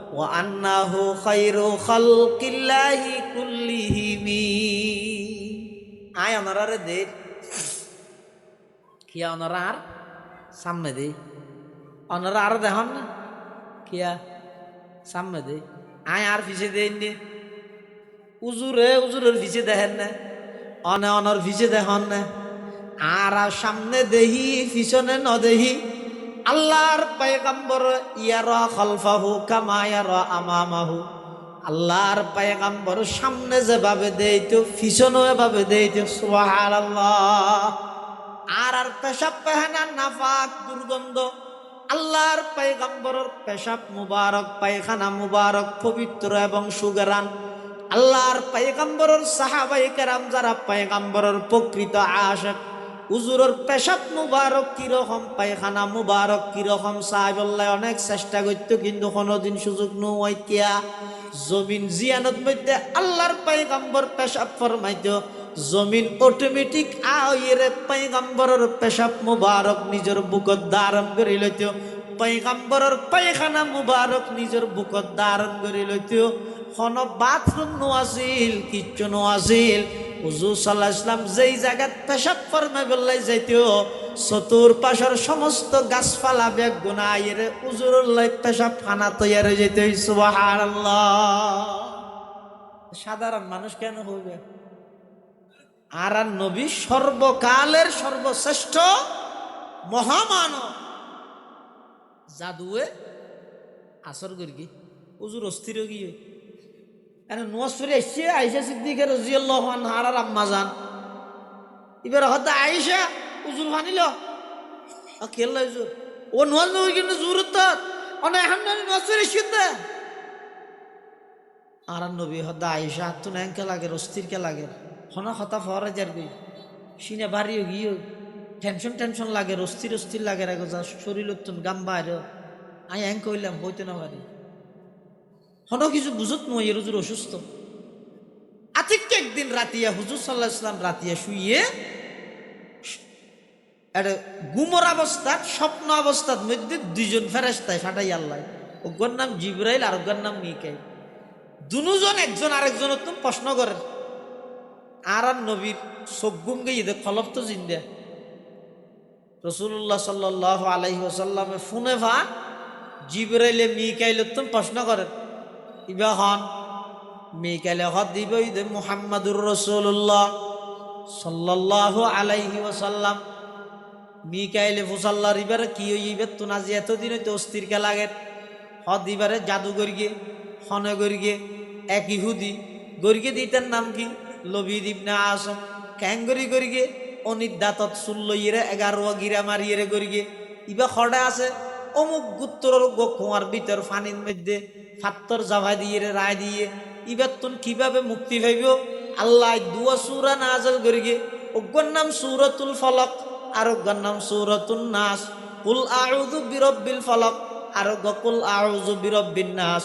Speaker 2: ওয়া আন্নাহু খায়রু খালকিল্লাহি কুল্লিহিম আয় অনারারে দে কিয়া অনারা আর সামনে দে অনারা আর দেখন না কিয়া সামনে দে আয় আর পিছে দেন নে উজুরের পিছে দেখেন না অনর পিছে দেখেন না আর সামনে দেহি পিছনে ন দেহি আল্লাহর পয়গম্বর ইয়ারা খালফাহু কামা ইয়ারা আমামাহু আল্লাহর পয়গম্বর সামনে যেভাবে দেইতো পিছনে এভাবে দেইতো সুবহানাল্লাহ আর পেশাব পেহানা নাফাক দুর্গন্ধ আল্লাহর পয়গম্বরের পেশাব মুবারক পায়খানা মুবারক পবিত্র এবং সুগরান আল্লাহর পয়গম্বরের সাহাবায়ে কেরাম যারা পয়গম্বরের প্রকৃত আশিক হুজুরের পেশাব মুবারক কিরকম পায়খানা মুবারক কিরকম সাহাবাল্লাহ অনেক চেষ্টা করতো কিন্তু কোনোদিন সুযোগ নয় কিয়া জমিন জিয়ানত মধ্যে আল্লাহর পয়গম্বর পেশাব ফরমাইতো জমিন অটোমেটিক আয়েরে পয়গম্বরের পেশাব মুবারক নিজের বুকত ধারণ করে লইত পয়গম্বরের পায়খানা মুবারক নিজের বুকত ধারণ করে লইত কোনো বাথরুম নো আছিল কিচ্ছু নো আছিল হুজুর সাল্লাল্লাহু আলাইহি ওয়াসাল্লাম যেই জায়গাত পেশাব ফরমাইবলাই যাইতো চতুর্পাশের সমস্ত গাছপালা বেগুনা আয়েরে হুজুরের লাই পেশাব খানা তৈরি হয়ে যেত সুবহানাল্লাহ সাধারণ মানুষ কেন হইবে আর নবী সর্বকালের সর্বশ্রেষ্ঠ মহামানব জাদুয়ে আসর করি কি হুজুর অস্থির গিয়ে এনে নোয়াজ পড়ে এসছে আয়েশা সিদ্দিকা রাদিয়াল্লাহু আনহার আম্মা জান এবার হয়তো আয়েশা হুজুর ভানিল কেল্লা হুজুর ও নোয়াজ নবী কিন্তু জুরত অনেক হামদানি নোয়াজ পড়ে এসছে আর নবী হয়তো আয়েশা তো ন্যাংকে লাগে অস্থির কে লাগে হনা হতা ফরা যার গই সিনে বাড়িও গিয়ে টেনশন লাগে অস্থির লাগে রাখো যা শরীর তুন গাম বাইর আমি হ্যাং কইলাম বইতে না পারি হন কিছু বুঝত নয় এর হুজুর অসুস্থ আতিককে একদিন রাতিয়া হুজুর সাল্লাল্লাহু আলাইহি ওয়াসাল্লাম রাতিয়া শুইয়ে একটা গুমর অবস্থাত স্বপ্ন অবস্থার মধ্যে দুইজন ফেরেশতায় ফাটাই আল্লাহ ওগর নাম জিবরাইল আর ওগর নাম মিকাইল দুজন একজন আরেকজনের তুমি প্রশ্ন করেন আর নবীর চোখ গুম গিয়ে খলফ তো জিন্দা রাসূলুল্লাহ সাল্লাল্লাহু আলাইহি ওয়াসাল্লামে ফোনে ভা জিবরাইলে মিকাইল তুমি প্রশ্ন করেন ইবা হন মিকাইলে হদ দিব ইদে মুহাম্মাদুর রাসূলুল্লাহ সাল্লাল্লাহু আলাইহি ওয়াসাল্লাম মিকাইলে ফুসাল্লাহর ইবারে কি হইবে তো না যে এতদিন হইতে অস্থির কে লাগে হদ ইবারে জাদুঘর গিয়ে হনে গরিগে এক ইহুদি গরিগে দিতেন নাম কি লবিদ ইবনে আসম ক্যাঙ্গরি গরিগে অনিদাতত সুল্লইরে 11 গিরা মারিয়ে গরিগে ইবা খড়া আছে অমুক গুত্তর গোকুয়ার ভিতর ফানির মধ্যে ফাত্তর জাভা দিয়ে রায় দিয়ে ইবার তুন কিভাবে মুক্তি পাইব আল্লাহ দুয়া সূরা নাযিল করিগে ওগর নাম সূরাতুল ফলক আর ওগর নাম সূরাতুন নাস কুল আউযু বিরাব্বিল ফলক আর কুল আউযু বিরাব্বিন নাস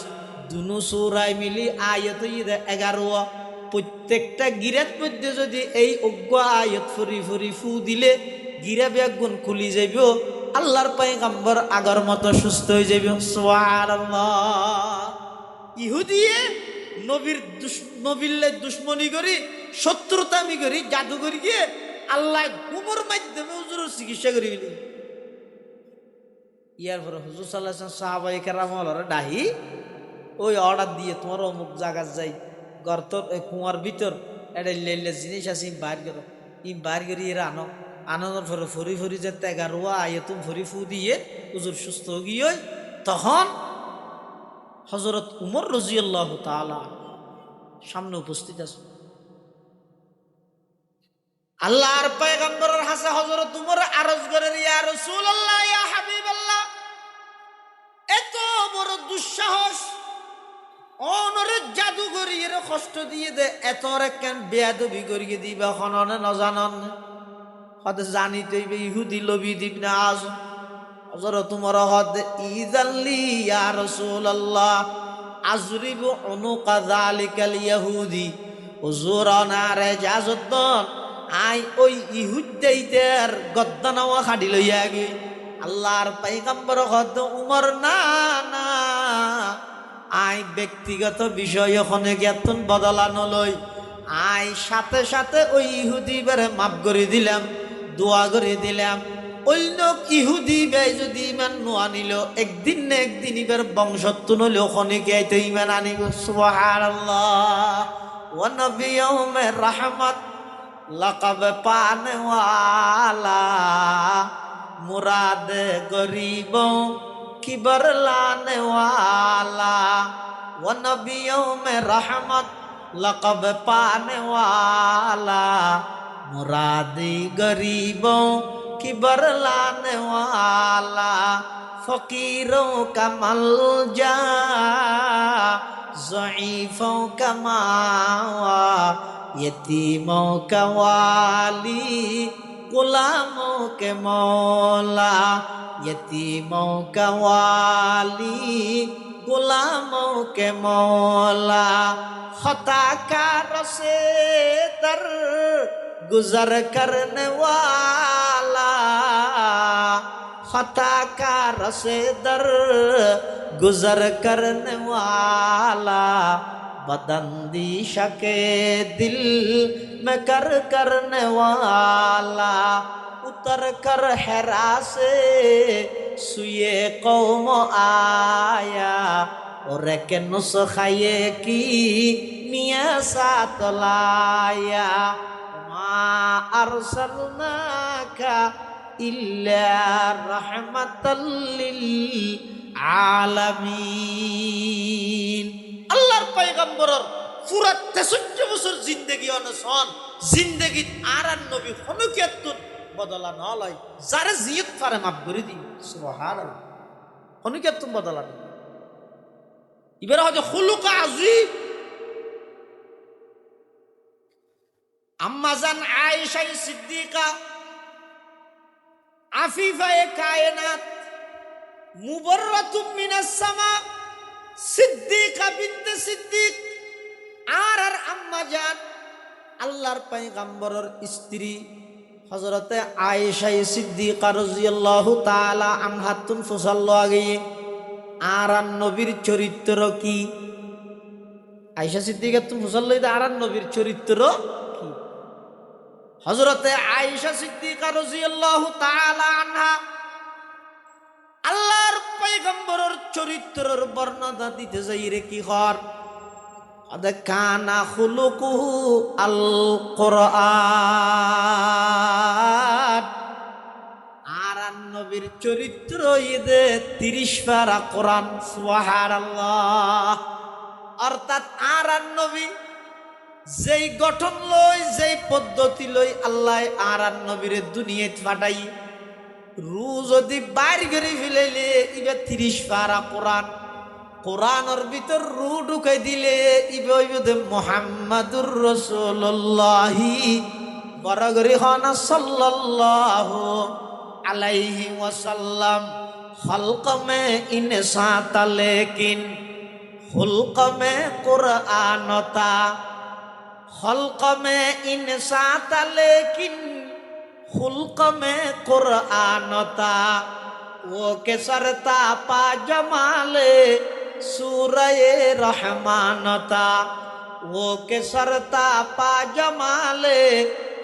Speaker 2: দুনো সূরায় মিলি আয়াত 11 প্রত্যেকটা গিরাত মধ্যে যদি এই অজ্ঞ আয়াত ফুরি ফু দিলে গিরা বেগুন খুলি যাইব আল্লাহর পয়গম্বর আগর মতো সুস্থ হয়ে যাবে সুবহানাল্লাহ ইহুদিয়ে নবীর দুশ্মনী করি শত্রুতামি করি জাদু করি গিয়ে আল্লাহ গুমর মাধ্যমে হুজুরের চিকিৎসা করি ইয়ার পরে হুজুর সাল্লাল্লাহু আলাইহি ওয়াসাল্লাম সাহাবায়ে কেরামরা ডাহি ওই অর্ডার দিয়ে তোমার অমুক জায়গা যাই গর্তর কুয়ার ভিতর এটা লেলে জিনিস আছে বাইর করি এরা আনানোর পরে ফরি যে 11 আয়াতুম ফরি ফু দিয়ে হুজুর সুস্থ গিয়ে তখন হযরত উমর রাদিয়াল্লাহু তাআলা সামনে উপস্থিত আছে আল্লাহর পয়গম্বরের হাসে হযরত উমর আরজ করেন ইয়া রাসূলুল্লাহ ইয়া হাবিবাল্লাহ এত বড় দুঃসাহস অনরে জাদু করি এর কষ্ট দিয়ে দে এত কেন বেয়াদবি করিয়ে দিবা খননে নজানন হদ জানিতে ইহুদি লবি দিবনা আজ হযরত উমর হদ ইজাল্লি ইয়া রাসূলুল্লাহ আজরিবু উনুকা যালিকাল ইহুদি হুজুর আনারে জাজত আই ওই ইহুদাইদের গদ্দানাওয়া খাডি লইয়া গে আল্লাহর পয়গম্বর হদ উমর না না আই ব্যক্তিগত বিষয় ওখানে জ্ঞাতন বদলানো লই আই সাথে সাথে ওই ইহুদি বেরে মাফ করে দিলাম, দোয়া করে দিলাম। অন্য ইহুদি বে যদি ইমান নো আনিল, একদিন না একদিন ইবের বংশত্ব নইল খনিকে আইতে ইমান আনিব। সুবহানাল্লাহ। ওয়া নবিয়ুমে রাহমাত লকব পানে ওয়ালা, মুরাদ গরিবों की बरलाने वाला। वो नबियों में रहमत लकब पाने वाला, मुरादी गरीबों की बरलाने वाला। फकीरों का मलजा, ज़ईफों का मावा, यतीमों का वाली, गुलामों के मौला। यतीमों का वाली, गुलामों के मौला। खताकारों से दर गुजर करने वाला, खताकारों से दर गुजर करने वाला। बदंदीशा के दिल में कर करने वाला। उतर कर हेरा से सुए कौम आया, और एक नुस्खे की मियाँ साथ लाया। मा अरसलनाका इल्ला रहमतल लिल आलमीन। আল্লাহর পয়গম্বরের পুরা 63 বছর জিন্দেগি অনসন, জিন্দেগি আর নবী হনুকিয়াতুন বদলা নলয়। যারে জিয়ত পারে মাফ করে দিন। সুবহানাল্লাহ। হনুকিয়াতুন বদলা নয়। এবারে হয়তো খুলুক আযীম। আম্মাজান আয়েশা সিদ্দিকা আফিফায়ে কায়নাত মুবাররাতুম মিনাস সামা সিদ্দিকা বিনতে সিদ্দিক আর আম্মাজান আল্লাহর পয়গম্বরের স্ত্রী হযরতে আয়েশা সিদ্দিকা রাদিয়াল্লাহু তাআলা আনহাতুন ফুসাল্লাহু আলাইহি। আর নবীর চরিত্র কি? আয়েশা সিদ্দিকা তুম ফুসাল্লাহু আর নবীর চরিত্র কি? হযরতে আয়েশা সিদ্দিকা রাদিয়াল্লাহু তাআলা আনহা আল্লাহর পয়গম্বরের চরিত্রের বর্ণনা দিতে যাই রে কি হর আদ কানা খুলুকুহু আল কুরআন। আর নবীর চরিত্র ইদে 30 পারা কোরআন। সুবহানাল্লাহ। অর্থাৎ আর নবী যেই গঠন লই, যেই পদ্ধতি লই আল্লাহ আর নবীর দুনিয়াত পাঠাই, রু যদি বাইর করে ফেলাইলে ইবে 30 পারা কোরআন। কোরআনের ভিতর রু ঢুকাই দিলে ইবে হইবে মুহাম্মাদুর রাসূলুল্লাহ বরগরি খানা সাল্লাল্লাহু আলাইহি ওয়াসাল্লাম। খলক মে ইনসাত লেকিন খুলক মে কুরআনতা, খলক মে ইনসাত লেকিন खुल्क में कुरआनता। वो के सरता पा जमाले सूरये रहमानता। वो के सरता पा जमाले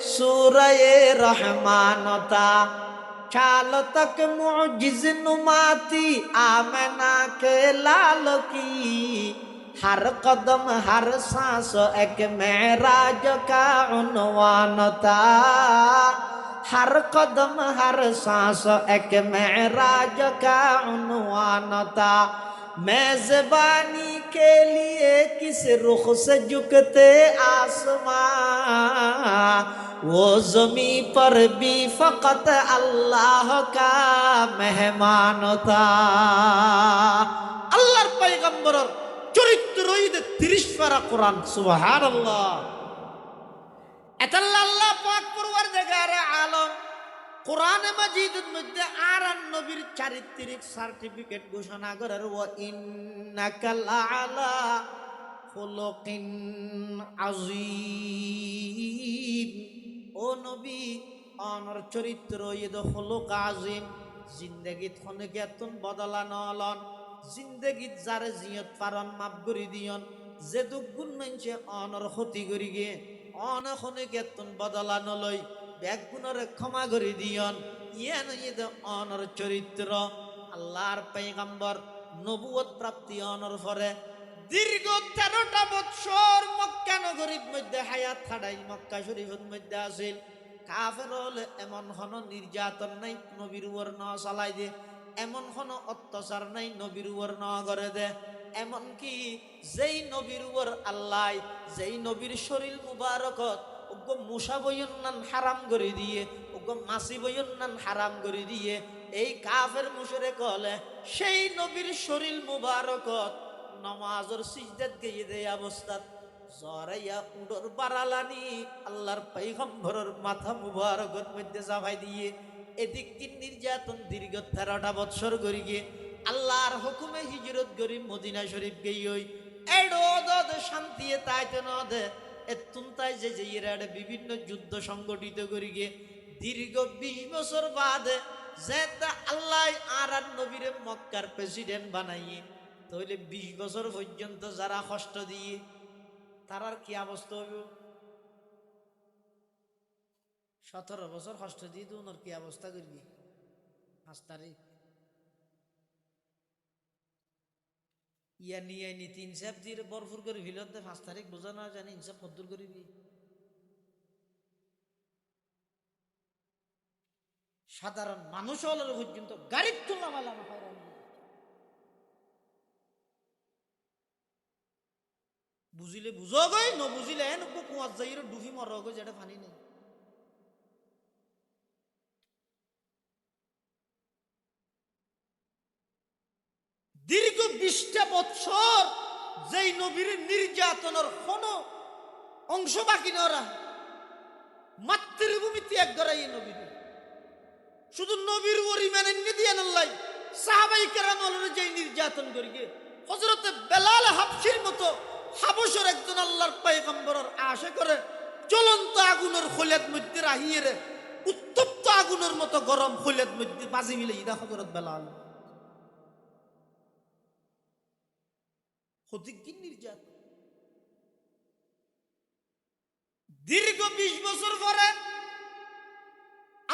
Speaker 2: सूरये रहमानता। चाल तक मुजिज नुमाती आमना के लाल की। हर कदम हर सांस एक मेराज का उन्वानता। हर कदम हर सांस एक मेराज का उन्वानता। मेजबानी के लिए किस रुख से झुकते आसमां, वो जमी पर भी फकत अल्लाह का मेहमान था। अल्लाहर पैगम्बरर চরিত্র 30 পারা কোরআন। সুবহানাল্লাহ। এতাল্লাহ আল্লাহ পাক পরওয়ারদিগার আলম কোরআনে মাজিদের মধ্যে আর নবীর চারিত্রিক সার্টিফিকেট ঘোষণা করার ওয়া ইন্নাকা লাআলা খুলুকিন আযীম। ও নবী অনর চরিত্র খুলুক আযীম। জিন্দেগিত খনকে এতন বদলা নলন। জিন্দেগিত যারে জিয়ত পারন মাফ করি দিয়ন। যে দুগুণ মানছে অনর ক্ষতি করি গে অনখনে কেতন বদলা নলই ব্যাগুণরে ক্ষমা করে দিয়ন ইয়ে নইয়ে অনর চরিত্র আল্লাহর পয়গম্বর নবুয়ত প্রাপ্তি অনর পরে দীর্ঘ 13টা বৎসর মক্কা নগরীর মধ্যে হায়াত খাড়াই মক্কা শরীফের মধ্যে আছিল কাফের হলে এমন হন নির্যাতন নাই নবীর উপর ন চালাই দে এমন হন অত্যাচার নাই নবীর উপর ন করে দে এমনকি যেই নবীর উপর আল্লাহ যেই নবীর শরীর মুবারকত ওগো মুসা বয়ন্নান হারাম করে দিয়ে ওগো মাসি বয়ন্নান হারাম করে দিয়ে এই কাফের মুশরিক হলে সেই নবীর শরীর মুবারকত নমাজের সিজদাত গিয়ে দেয় অবস্থাত জরাইয়া উডর বারালানি আল্লাহর পয়গম্বরের মাথা মুবারকের মধ্যে চাপাই দিয়ে এদিক দিন নির্যাতন দীর্ঘ 13টা বৎসর করি গিয়ে আল্লাহর হুকুমে হিজরত করি মদিনা শরীফ গিয়ে এডো দদ শান্তি তাইতে ন দে এতুন তাই যে ইরা বিভিন্ন যুদ্ধ সংগঠিত করি গিয়ে দীর্ঘ 20 বছর বাদে যে আল্লাহ আর নবীরে মক্কার প্রেসিডেন্ট বানাইয়ে তাহলে 20 বছর পর্যন্ত যারা কষ্ট দিয়ে তারার কি অবস্থা হইব 17 বছর কষ্ট দিয়ে তো ওনার কি অবস্থা করবি 5 তারিখ ইয়া নিয়ে নীতি ইনসাফ দিয়ে বরফুর করে ভিলত 5 তারিখ বোঝা না জানি ইনসাফ কদ্দুর করিবি সাধারণ মানুষ হলের পর্যন্ত গাড়ির তোলা মালা হয়রান বুঝিলে বুঝো গই ন বুঝিলে এন কুয়ার যাইরে ডুবি মর গো যেটা পানি নেই দীর্ঘ 20টা বছর যেই নবীর নির্যাতনের কোন অংশ বাকি নরা মাতৃভূমি ত্যাগ করাই নবীর শুধু নবীর ওরি মানে নিদিয়ান আল্লাহ সাহাবাই কেরাম হলের যে নির্যাতন করি গে হযরত বেলাল হাবশির মতো হাবশের একজন আল্লাহর পয়গম্বরের আশা করে জ্বলন্ত আগুনের খোলের মধ্যে রাহিয়ে রে উত্তপ্ত আগুনের মতো গরম খোলের মধ্যে বাজি মিলে ইদা হযরত বেলাল হতিকি নির্যাতন দীর্ঘ 20 বছর পরে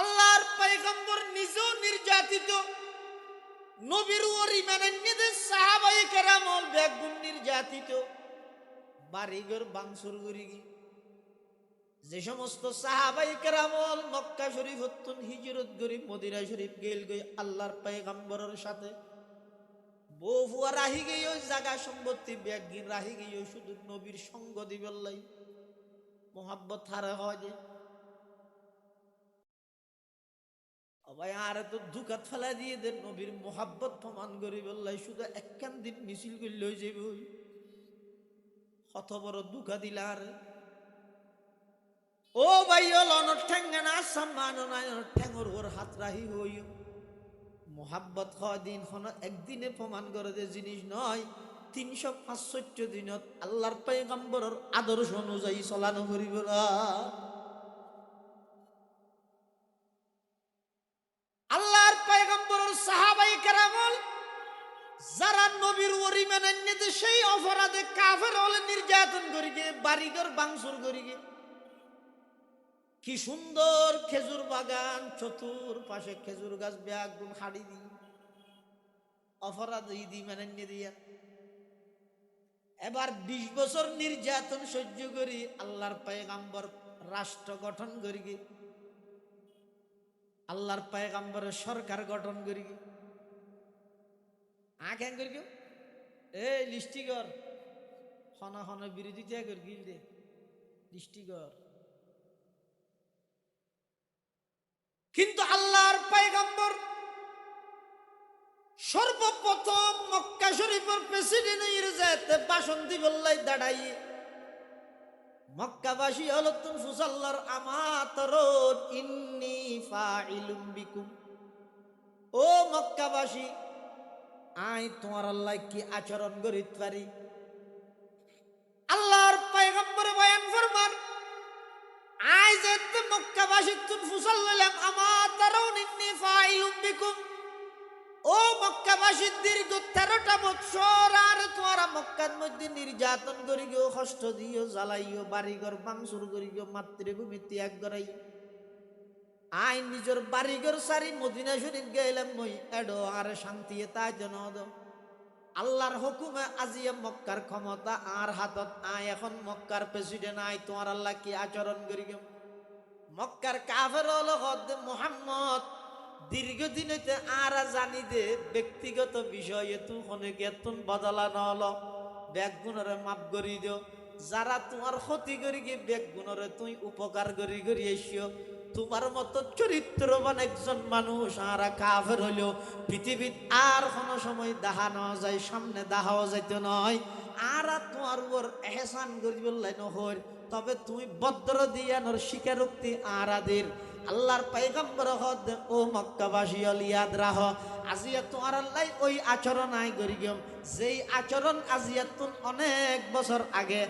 Speaker 2: আল্লাহর পয়গম্বর নিজেও নির্যাতিত নবীর ওরি মানে নিজে সাহাবায়ে কেরাম বেগুন নির্যাতিত বাড়িঘর বাংসুর করি যে সমস্ত সাহাবায়ে কেরাম মক্কা শরীফ হতন হিজরত করি মদিনা শরীফ গেল গই আল্লাহর পয়গম্বরের সাথে বহুয়া রাহি গই ওই জায়গা সম্পত্তি বেগিন রাহি গই শুধু নবীর সঙ্গ দিবেলাই মোহাব্বত হারে হয় যে ভাই আর তো দুকাত ফেলা দিয়ে দেন নবীর মোহাব্বত প্রমাণ করি বললাই শুধু একখান দিন মিছিল করে লই যাইব কত বড় দুকা দিলা আর ও ভাই অনর ঠেঙ্গানা সম্মান নাই ঠেঙ্গর ওর হাত রাহি হই মোহাব্বত হয় দিন হন একদিনে প্রমাণ করে যে জিনিস নয় 365 দিনত আল্লাহর পয়গম্বরের আদর্শ অনুযায়ী চলানো করিব না আল্লাহর পয়গম্বরের সাহাবায়ে কেরাম যারা নবীর ওরি মেনে নিতে সেই অপরাধে কাফের হলে নির্যাতন করি গে বাড়িঘর ভাঙচুর করি গে কি সুন্দর খেজুর বাগান চতুর পাশে খেজুর গাছ ব্যাগুন হাড়ি দি অপরাধ ইদি মেনে নিয়ে দিয়া এবার 20 বছর নির্যাতন সহ্য করি আল্লাহর পয়গম্বর রাষ্ট্র গঠন করি গে আল্লাহর পয়গম্বরের সরকার গঠন করি গে আঁকেন করি কেউ এই লিস্টিগর হনা হনা বিরোধিতা করি গিল দে লিস্টিগর কিন্তু আল্লাহর পয়গম্বর সর্বপ্রথম মক্কা শরীফের প্রেসিডেন্টের যেতে ভাষণ দিবল্লাই দাঁড়াইয়ে মক্কাবাসী হলতুন ফুসাল্লার আমাতরুন ইন্নী ফাইলুম বিকুম ও মক্কাবাসী আই তোমার আল্লাহ কি আচরণ করিত পারি আল্লাহর পয়গম্বর বয়ান ফরমান আই যেতে মক্কাবাসী তুন ফুসাল্লাম আমাতরুন ইন্নী ফাইলুম বিকুম ও
Speaker 1: মক্কাবাসীর দীর্ঘ 13টা বৎসর আর তোমরা মক্কার মধ্যে নির্যাতন করি গিয়েও, কষ্ট দিও, জ্বালাইও, বাড়িঘর ভাঙচুর করি গিয়েও, মাতৃভূমি ত্যাগ করাই, আই নিজের বাড়িঘর সারি মদিনা শরীফ গেলাম মই এডো আর শান্তি তাই জন আল্লাহর হুকুমে আজিয়ে মক্কার ক্ষমতা আর হাতত আয়, এখন মক্কার প্রেসিডেন্ট আয়, তোমার আল্লাহ কি আচরণ করি গেম? মক্কার কাফের লগত মোহাম্মদ দীর্ঘদিন হইতে আর জানি দে ব্যক্তিগত বিষয়ে তুই অনেক এতন বদলা নল, ব্যাগগুণরে মাফ করি দিও, যারা তোমার ক্ষতি করি গিয়ে ব্যাগগুণরে তুই উপকার করি করি এসিও। তোমার মতো চরিত্রবান একজন মানুষ আর কাফের হইলেও পৃথিবীত আর কোনো সময় দেখা নেওয়া যায়, সামনে দেখাও যাইতে নয়। আর তোমার উপর এহসান করি বললাই নহর, তবে তুমি বদ্র দিয়ানোর স্বীকারোক্তি আরাদের আল্লাহর পয়গম্বর হদ ও মক্কাবাসী ইয়াদ রাহ, আজিয়া তোমার আল্লাহ ওই আচরণ আই করি গেম যেই আচরণ আজিয়া তুন অনেক বছর আগে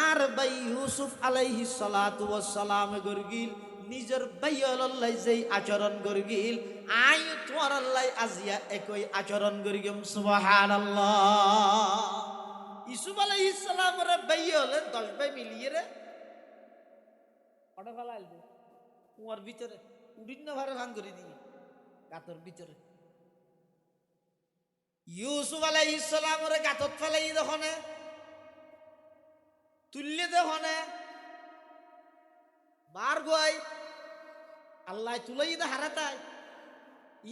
Speaker 1: আর ভাই ইউসুফ আলাইহিস সালাতু ওয়াস সালাম গরগিল নিজের বাইয়াল্লাহ যেই আচরণ গরগিল আই তোমার আল্লাহ আজিয়া একই আচরণ গরগিম। সুবহানাল্লাহ। ইউসুফ আলাইহিস সালামের বাইয়ালে 10 ভাই মিলিয়ে রে ওটা ফেলাইল কুয়ার ভিতরে উডিন্ন ভারে ভাঙ করে দিয়ে গাতর ভিতরে। ইউসুফ আলাইহিস সালামের গাতত ফেলাই দখনে তুললে দখনে বার গই আল্লাহ তুলাই দে হারাতাই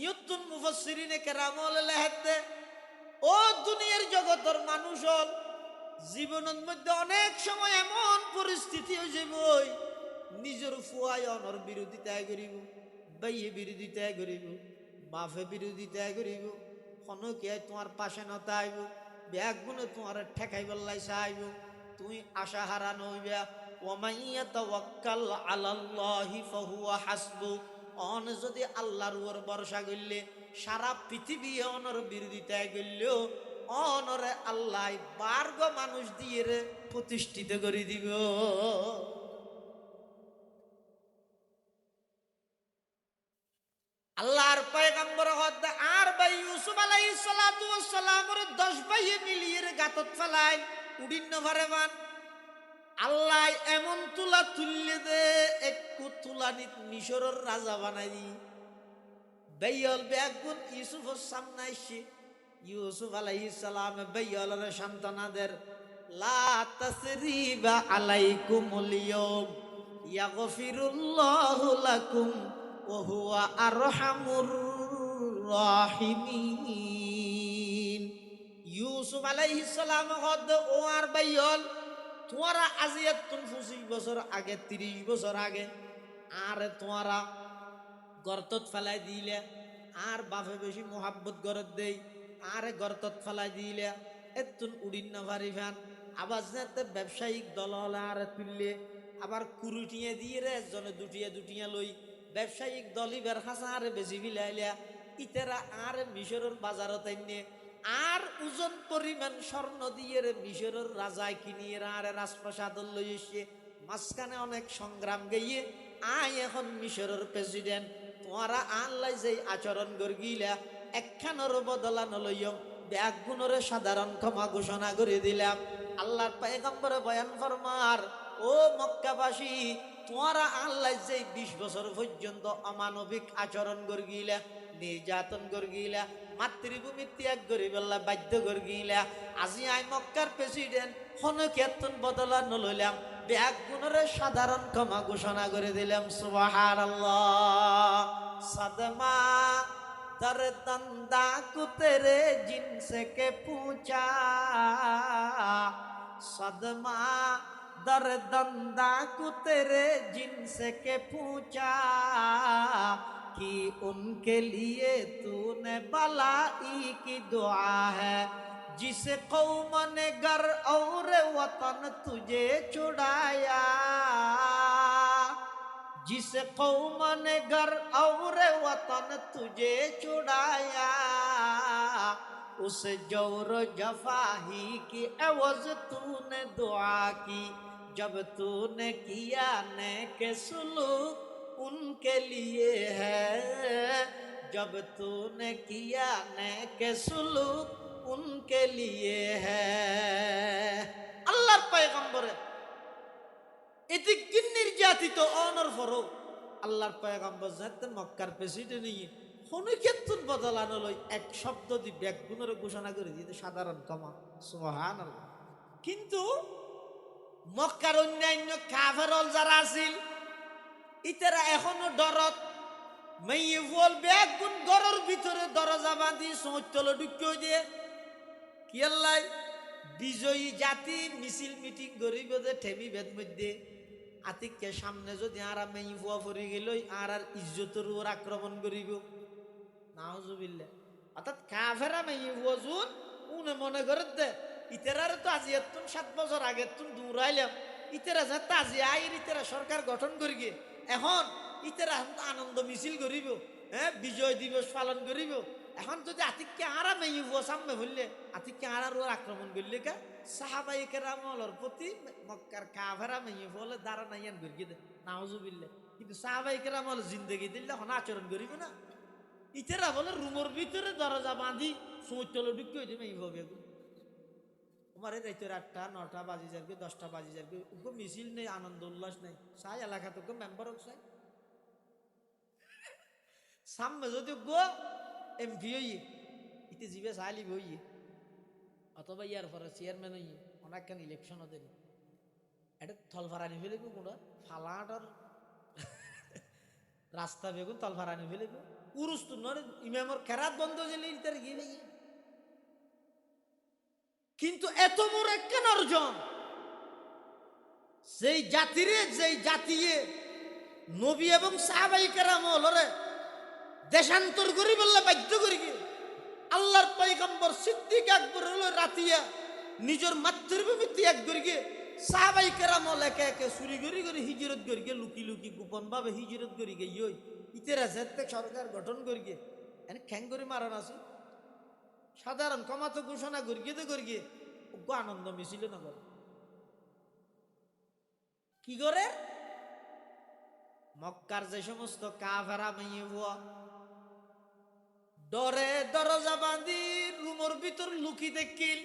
Speaker 1: ইয়তুন মুফাসসিরিনে কেরামল লেখতে ও দুনিয়ার জগতের মানুষ হল জীবনের মধ্যে অনেক সময় এমন পরিস্থিতি হয়ে যাবই নিজের ফুয়াই অনর বিরোধিতায় করিব, বাইয়ে বিরোধিতায় করিব, বাফে বিরোধিতায় করিব, খনকে তোমার পাশে নতাইব, ব্যাগ গুনে তোমার ঠেকাই বললাই চাইব, তুই আশা হারান হইবা। ওয়ামাইয়া তাওয়াক্কাল আলাল্লাহি ফাহুয়া হাসবু, অন যদি আল্লাহর উপর ভরসা করলে সারা পৃথিবী অনর বিরোধিতায় করলেও অনরে আল্লাহ বার্গ মানুষ দিয়ে রে প্রতিষ্ঠিত করে দিব। আল্লাহর পয়গম্বর হদ আর ভাই ইউসুফ আলাইহিস সালাতু ওয়াস সালামের 10 ভাইয়ে মিলিয়ে গাতত ফেলাই উডিন্ন ভারেমান আল্লাহ এমন তুলা তুললে দে একটু তুলানিত মিশরের রাজা বানাই দি বাইয়াল ব্যাগুন ইউসুফের সামনে আসছে। ইউসুফ আলাইহিস সালাম বাইয়ালের সন্তানাদের লা তাসরিবা আলাইকুমুল ইয়াউম ইয়াগফিরুল্লাহু লাকুম ওয়া হুয়া আরহামুর রাহিমিন। ইউসুফ আলাইহিস সালাম হদ ও আর বাইয়াল তোমারা আজিয়াত 25 বছর আগে 30 বছর আগে আর তোমারা গর্তত ফেলাই দিলে আর বাপে বেশি মোহাব্বত গরত দেই আর গর্তত ফেলাই দিলে এতুন উড়িন্ন ভারি ফ্যান আবার যাতে ব্যবসায়িক দল হলে আর তুললে আবার কুরুটিয়ে দিয়ে রে জনে দুটিয়া লই ব্যবসায়িক দলই বের হাসা আরে বেশি বিলাইলা ইতেরা আর মিশরের বাজারত এনে আর ওজন পরিমাণ স্বর্ণ দিয়ে রে মিশরের রাজায় কিনিয়ে আর রাজপ্রাসাদ লই এসে মাঝখানে অনেক সংগ্রাম গিয়ে আয় এখন মিশরের প্রেসিডেন্ট তোমারা আল্লাহ যেই আচরণ গিলা একখানোর বদলা নলইম ব্যাগ গুণরে সাধারণ ক্ষমা ঘোষণা করে দিলাম। আল্লাহর পয়গম্বরে বয়ান ফরমার ও মক্কাবাসী তোমারা আল্লাহ যেই 20 বছর পর্যন্ত অমানবিক আচরণ গিলা নির্যাতন গিলা মাতৃভূমি ত্যাগ করি বললা বাধ্য গিলা আজি আই মক্কার প্রেসিডেন্ট কোনো কেতন বদলা নলইলাম ব্যাগ গুণরে সাধারণ ক্ষমা ঘোষণা করে দিলাম। সুবহানাল্লাহ। সদমা দরদন্দা কু তেরে জিনসে কে पूछा सदमा दरदंदा को तेरे जिनसे के पूछा कि उनके लिए तूने भलाई की दुआ है जिसे कौम ने घर और वतन तुझे छुड़ाया जिसे कौम ने घर और वतन तुझे छुड़ाया उस जोर जफाही की एवज तूने दुआ की जब तूने किया नेक सुलूक उनके लिए है
Speaker 2: जब तूने किया नेक सुलूक उनके लिए है। আল্লাহর পয়গম্বরে এদিক দিন নির্যাতিত অনর ফরো আল্লাহর পয়গম্বর যাতে মক্কার প্রেসিডেন্ট নিয়ে ক্ষেত্র বদলানো লই এক শব্দ দি ব্যাগুণের ঘোষণা করে দিতে সাধারণ কমা সুবহানাল্লাহ। কিন্তু মক্কার অন্যান্য কাফেরল যারা আছিল ইতারা এখনো ডরত মেয়ে বল ব্যাগুণ গরর ভিতরে দরজা বাঁধি সমতল ঢুকিয়ে দিয়ে কি আল্লাহ বিজয়ী জাতি মিছিল মিটিং করিব যে ঠেমি বেদ মধ্যে আতিককে সামনে যদি আরা মেয়ে ফুয়া পড়ে গেল আর ইজ্জতের উপর আক্রমণ করিব নাউজুবিল্লাহ। অর্থাৎ কাফেরা মেয়ে ফুয়া জুন উনে মনে করে দে ইতারার তো আজি এতুন 7 বছর আগে তুন দূরাইলাম ইতারা যা তাজি আইর ইতারা সরকার গঠন করি গে এখন ইতারা আনন্দ মিছিল করিব, হ্যাঁ বিজয় দিবস পালন করিব। এখন যদি আতিককে আরা মেয়ে ফুয়া সামনে ভরলে আতিককে আরার উপর আক্রমণ করলে কা সাহাবাই কেরামলের প্রতি মক্কার কাফেরা মেয়ে বলে দাঁড়া নাইয়ান করিয়ে দে নাউজুবিল্লাহ। কিন্তু সাহাবাই কেরামল জিন্দগি দিলে এখন আচরণ করিব না ইতারা বলে রুমের ভিতরে দরজা বাঁধি সমতল ঢুকিয়ে দিবে মেয়ে ভাবে তোমার রাইতে 8টা 9টা বাজি যাবে 10টা বাজি যাবে ওকে মিছিল নেই আনন্দ উল্লাস নেই সাই এলাকা তোকে মেম্বার হোক চাই সামনে যদি গো এমপি হইয়ে ইতে জিবে চাইলিব হইয়ে অথবা ইয়ার পরে চেয়ারম্যান হইয়ে অনেক কেন ইলেকশন দেন এটা থলফারানি ফেলিব কোনটা ফালাটার রাস্তা বেগুন তলফারানি ফেলিব উরুস তো নরে ইমামর খেরাত বন্ধ জেলে ইতার গিয়ে কিন্তু এত বড় কেন অর্জন সেই জাতিরে যেই জাতিয়ে নবী এবং সাহাবাই কেরাম হলরে দেশান্তর করি বললে বাধ্য করি আল্লাহর পয়গম্বর সিদ্দিক আকবর হলো রাতিয়া নিজের মাতৃভূমি ত্যাগ করি সাহাবাই কেরাম একে একে চুরি করি করে হিজরত করি লুকি লুকি গোপন ভাবে হিজরত করি গে ইয় ইতেরা যেতে সরকার গঠন করি এনে খ্যাং করে মারান আছে সাধারণ কমাতো ঘোষণা করি আনন্দ মিছিল না করে কি করে মক্কার যে সমস্ত কাফেরা মেয়ে বুয়া ডরে দরজা বাঁধি রুমের ভিতর লুকি দেখিল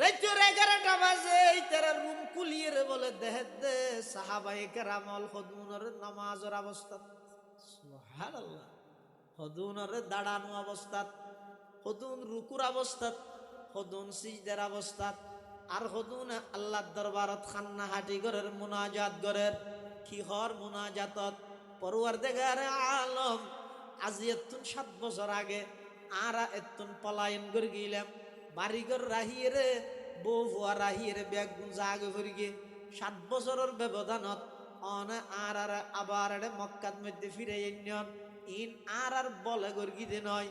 Speaker 2: রাতের 11টা বাজে তারা রুম কুলিয়ে রে বলে দেহ দে সাহাবায়ে কেরামল খুদুনের নামাজের অবস্থা সুবহানাল্লাহ খুদুনের দাঁড়ানো অবস্থা খুদুন রুকুর অবস্থা খুদুন সিজদার অবস্থা আর খুদুন আল্লাহর দরবারত খান্না হাটি গরের মুনাজাত গরের কি হর মুনাজাতত পরওয়ারদিগার আলম আজি এতুন 7 বছর আগে আরা এতুন পলায়ন করে গেলাম বাড়িঘর রাহিয়ে রে বউ ভুয়া রাহিয়ে রে ব্যাগ গুঞ্জা আগে ভরি গে 7 বছরের ব্যবধানত অনে আর আবার মক্কার মধ্যে ফিরে এনিয়ন ইন আর বলে গর্গিদে নয়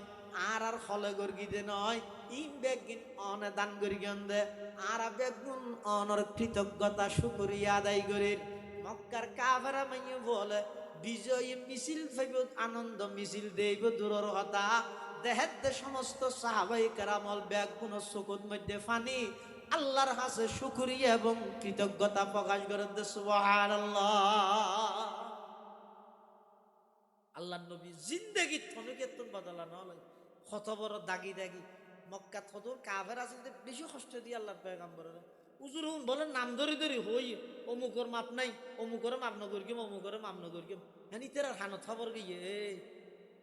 Speaker 2: আর হলে গর্গিদে নয় ইন বেগিন অনে দান গর্গিয়ন দে আর বেগুন অনর কৃতজ্ঞতা শুকরিয়া আদায় করির মক্কার কাফেরা মাইয়ে বলে বিজয় মিছিল ফাইব আনন্দ মিছিল দেব দূরের কথা দেহের সমস্ত সাহাবাই কেরামল বেগুন চকুর মধ্যে ফানি আল্লাহর কাছে শুকরিয়া এবং কৃতজ্ঞতা প্রকাশ করে দে সুবহানাল্লাহ। আল্লাহ নবী জিন্দেগি থনকেতন বদলানো হলো কত বড় দাগি দাগি মক্কা থত কাফের আছে বেশি কষ্ট দিয়ে আল্লাহর পয়গম্বরের উজুর হুন বলেন নাম ধরি ধরি হই অমুকর মাপ নাই অমুকর মাপ নগর গিম অমুকর মাপ নগর গিম হ্যাঁ তেরা হানত খবর গিয়ে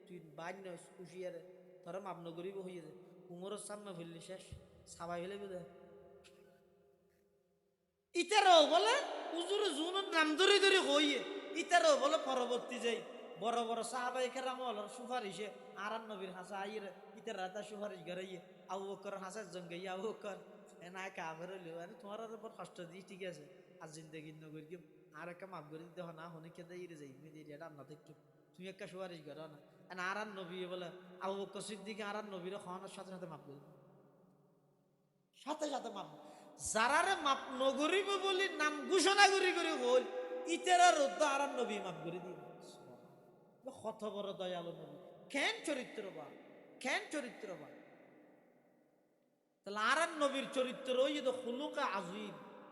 Speaker 2: তুই বাই নয় খুশিয়ারে তোরা মাপ নগরিব হইয়ে যায় উমরের সামনে ফেললি শেষ সাবাই ফেলে বোধ ইতারাও বলে উজুর জুনের নাম ধরি ধরি হইয়ে ইতারাও বলে পরবর্তী যাই বড় বড় সাহাবাই কেরাম হল সুপারিশে আর নবীর হাসা আইরে ইতার রাতা সুপারিশ গড়াইয়ে আবু বকর হাসার জঙ্গে আবু বকর এনা কাফের হইলো আরে তোমার উপর কষ্ট দিই ঠিক আছে আর জিন্দগি নগর কি আর একটা মাফ করে দিতে হয় না হনে কেদে ইরে যাই মেদি এটা না দেখছো তুমি একটা সুপারিশ করো না এনা আর নবী বলে আবু বকর সিদ্দিক আর নবীর খাওয়ানোর সাথে সাথে মাফ করে সাথে সাথে মাফ যারারে মাফ নগরিব বলি নাম ঘোষণা করি করে হল ইতারার তো আর নবী মাফ করে দিই কত বড় দয়ালু নবী কেন চরিত্রবান কেন চরিত্রবান তাহলে আর নবীর চরিত্র ওই যে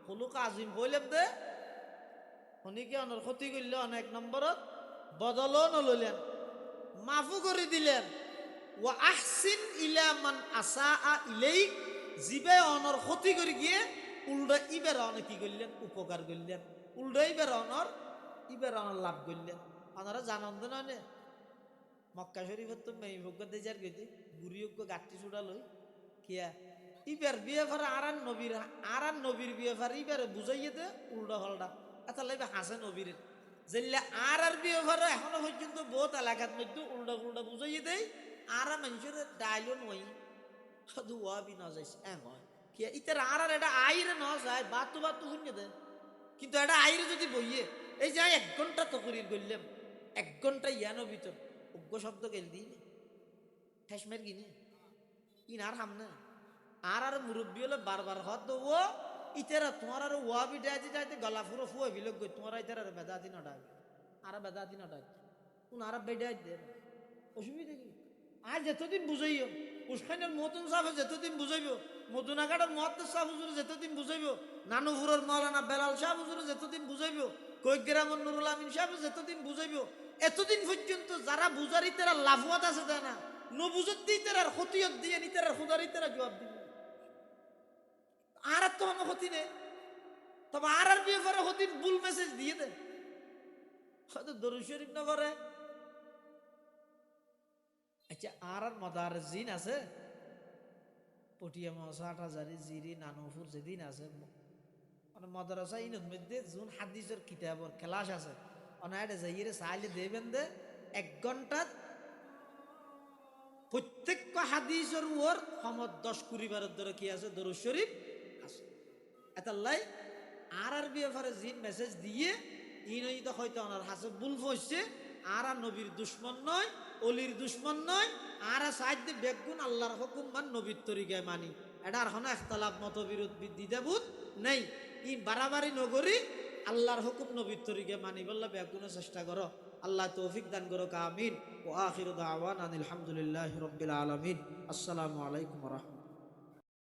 Speaker 2: খুলুকা আজিম বললেন দে উনিকে অনর ক্ষতি করলে অনেক নম্বরত বদলও নলইলেন
Speaker 1: মাফু করে দিলেন। ওয়া আহসিন ইলা মান আসাআ ইলাইক, জিবে অনর ক্ষতি করে গিয়ে উল্টা ইবের অনে কি করলেন, উপকার করলেন। উল্টা ইবের অনর লাভ করলেন। ওনারা জানন্দ না নে মক্কা শরীফের তো মেয়ে ভোগ দেজার গেতে বুড়ি গাঠি চুড়া লই কিয়া ইবের বিয়ে ফার আরান নবীর বিয়ে ফার ইবের বুঝাইয়ে দে উল্টা হলডা এটা লাগবে হাসে নবীর যেলে আর বিয়ে ফার এখনো পর্যন্ত বহুত এলাকার মধ্যে উল্টা বুঝাইয়ে দেয় আর মানুষের ডাইলও নই শুধু ওয়াবি না যাইছে এমন কিয়া ইতার আর এটা আইরে ন যায় বাতু শুনিয়ে দেয়। কিন্তু এটা আইরে যদি বইয়ে এই যে 1 ঘন্টা তো করির করলাম 1 ঘন্টা ইয়ানো ভিতর উগ্র শব্দ গেল দিই ঠেসমের কিনে ইনার সামনে আর মুরব্বী হলে বারবার হত ও ইতারা তোমার আর ওয়াবি ডাইতে যাইতে গলা ফুরো ফুয়ে বিলোক গই তোমার ইতারা বেদাতি না ডাক আর বেদাতি না ডাক কোন আর বেডাই দে অসুবিধা কি আজ যতদিন বুঝাইও উস্কানের মতন সাফে যতদিন বুঝাইব মধুনাঘাটের মহাত্ম সাহ হুজুর যতদিন বুঝাইব নানুপুরের মৌলানা বেলাল শাহ হুজুর যতদিন বুঝাইব কৈগ্রামর নুরুল আমিন সাহেব যতদিন বুঝাইব এতদিন পর্যন্ত যারা বুঝারি তারা লাভওয়াত আছে তাই না নবুজত দিয়ে তার ক্ষতিয়ত দিয়ে নি তারা খুদারি তারা জবাব দিবে আর তো কোনো ক্ষতি নেই তবে আর বিয়ে ক্ষতির ভুল মেসেজ দিয়ে দেয় হয়তো দরুদ শরীফ না করে। আচ্ছা আর মদার জিন আছে পটিয়া মশা হাজারি জিরি নানুপুর যেদিন আছে মানে মদারসা ইনের মধ্যে যোন হাদিসের কিতাবর ক্লাস আছে অনায়ারে যাইয়ে চাইলে দেবেন দে 1 ঘন্টাত প্রত্যেক হাদিসের ওর সমত 10-20 বারের ধরে কি আছে দরুদ শরীফ আছে এতাল্লাই আর বিয়ে জিন মেসেজ দিয়ে ইনই তো হয়তো ওনার হাসে ভুল ফসছে আর নবীর দুশ্মন নয় অলির দুশ্মন নয় আর সাহায্য বেগুন আল্লাহর হুকুম মান নবীর তরিকায় মানি এটার হন একতলাপ মতবিরোধ দ্বিধাবোধ নেই ই বাড়াবাড়ি নগরী আল্লাহর হুকুম নবীর তরিকায় মানি বললে বেগুনের চেষ্টা করো আল্লাহ তৌফিক দান করো আমিন ও আখিরু দাওয়ানা আলহামদুলিল্লাহি রাব্বিল আলামিন। আসসালামু আলাইকুম ওয়া রাহমাতুল্লাহ।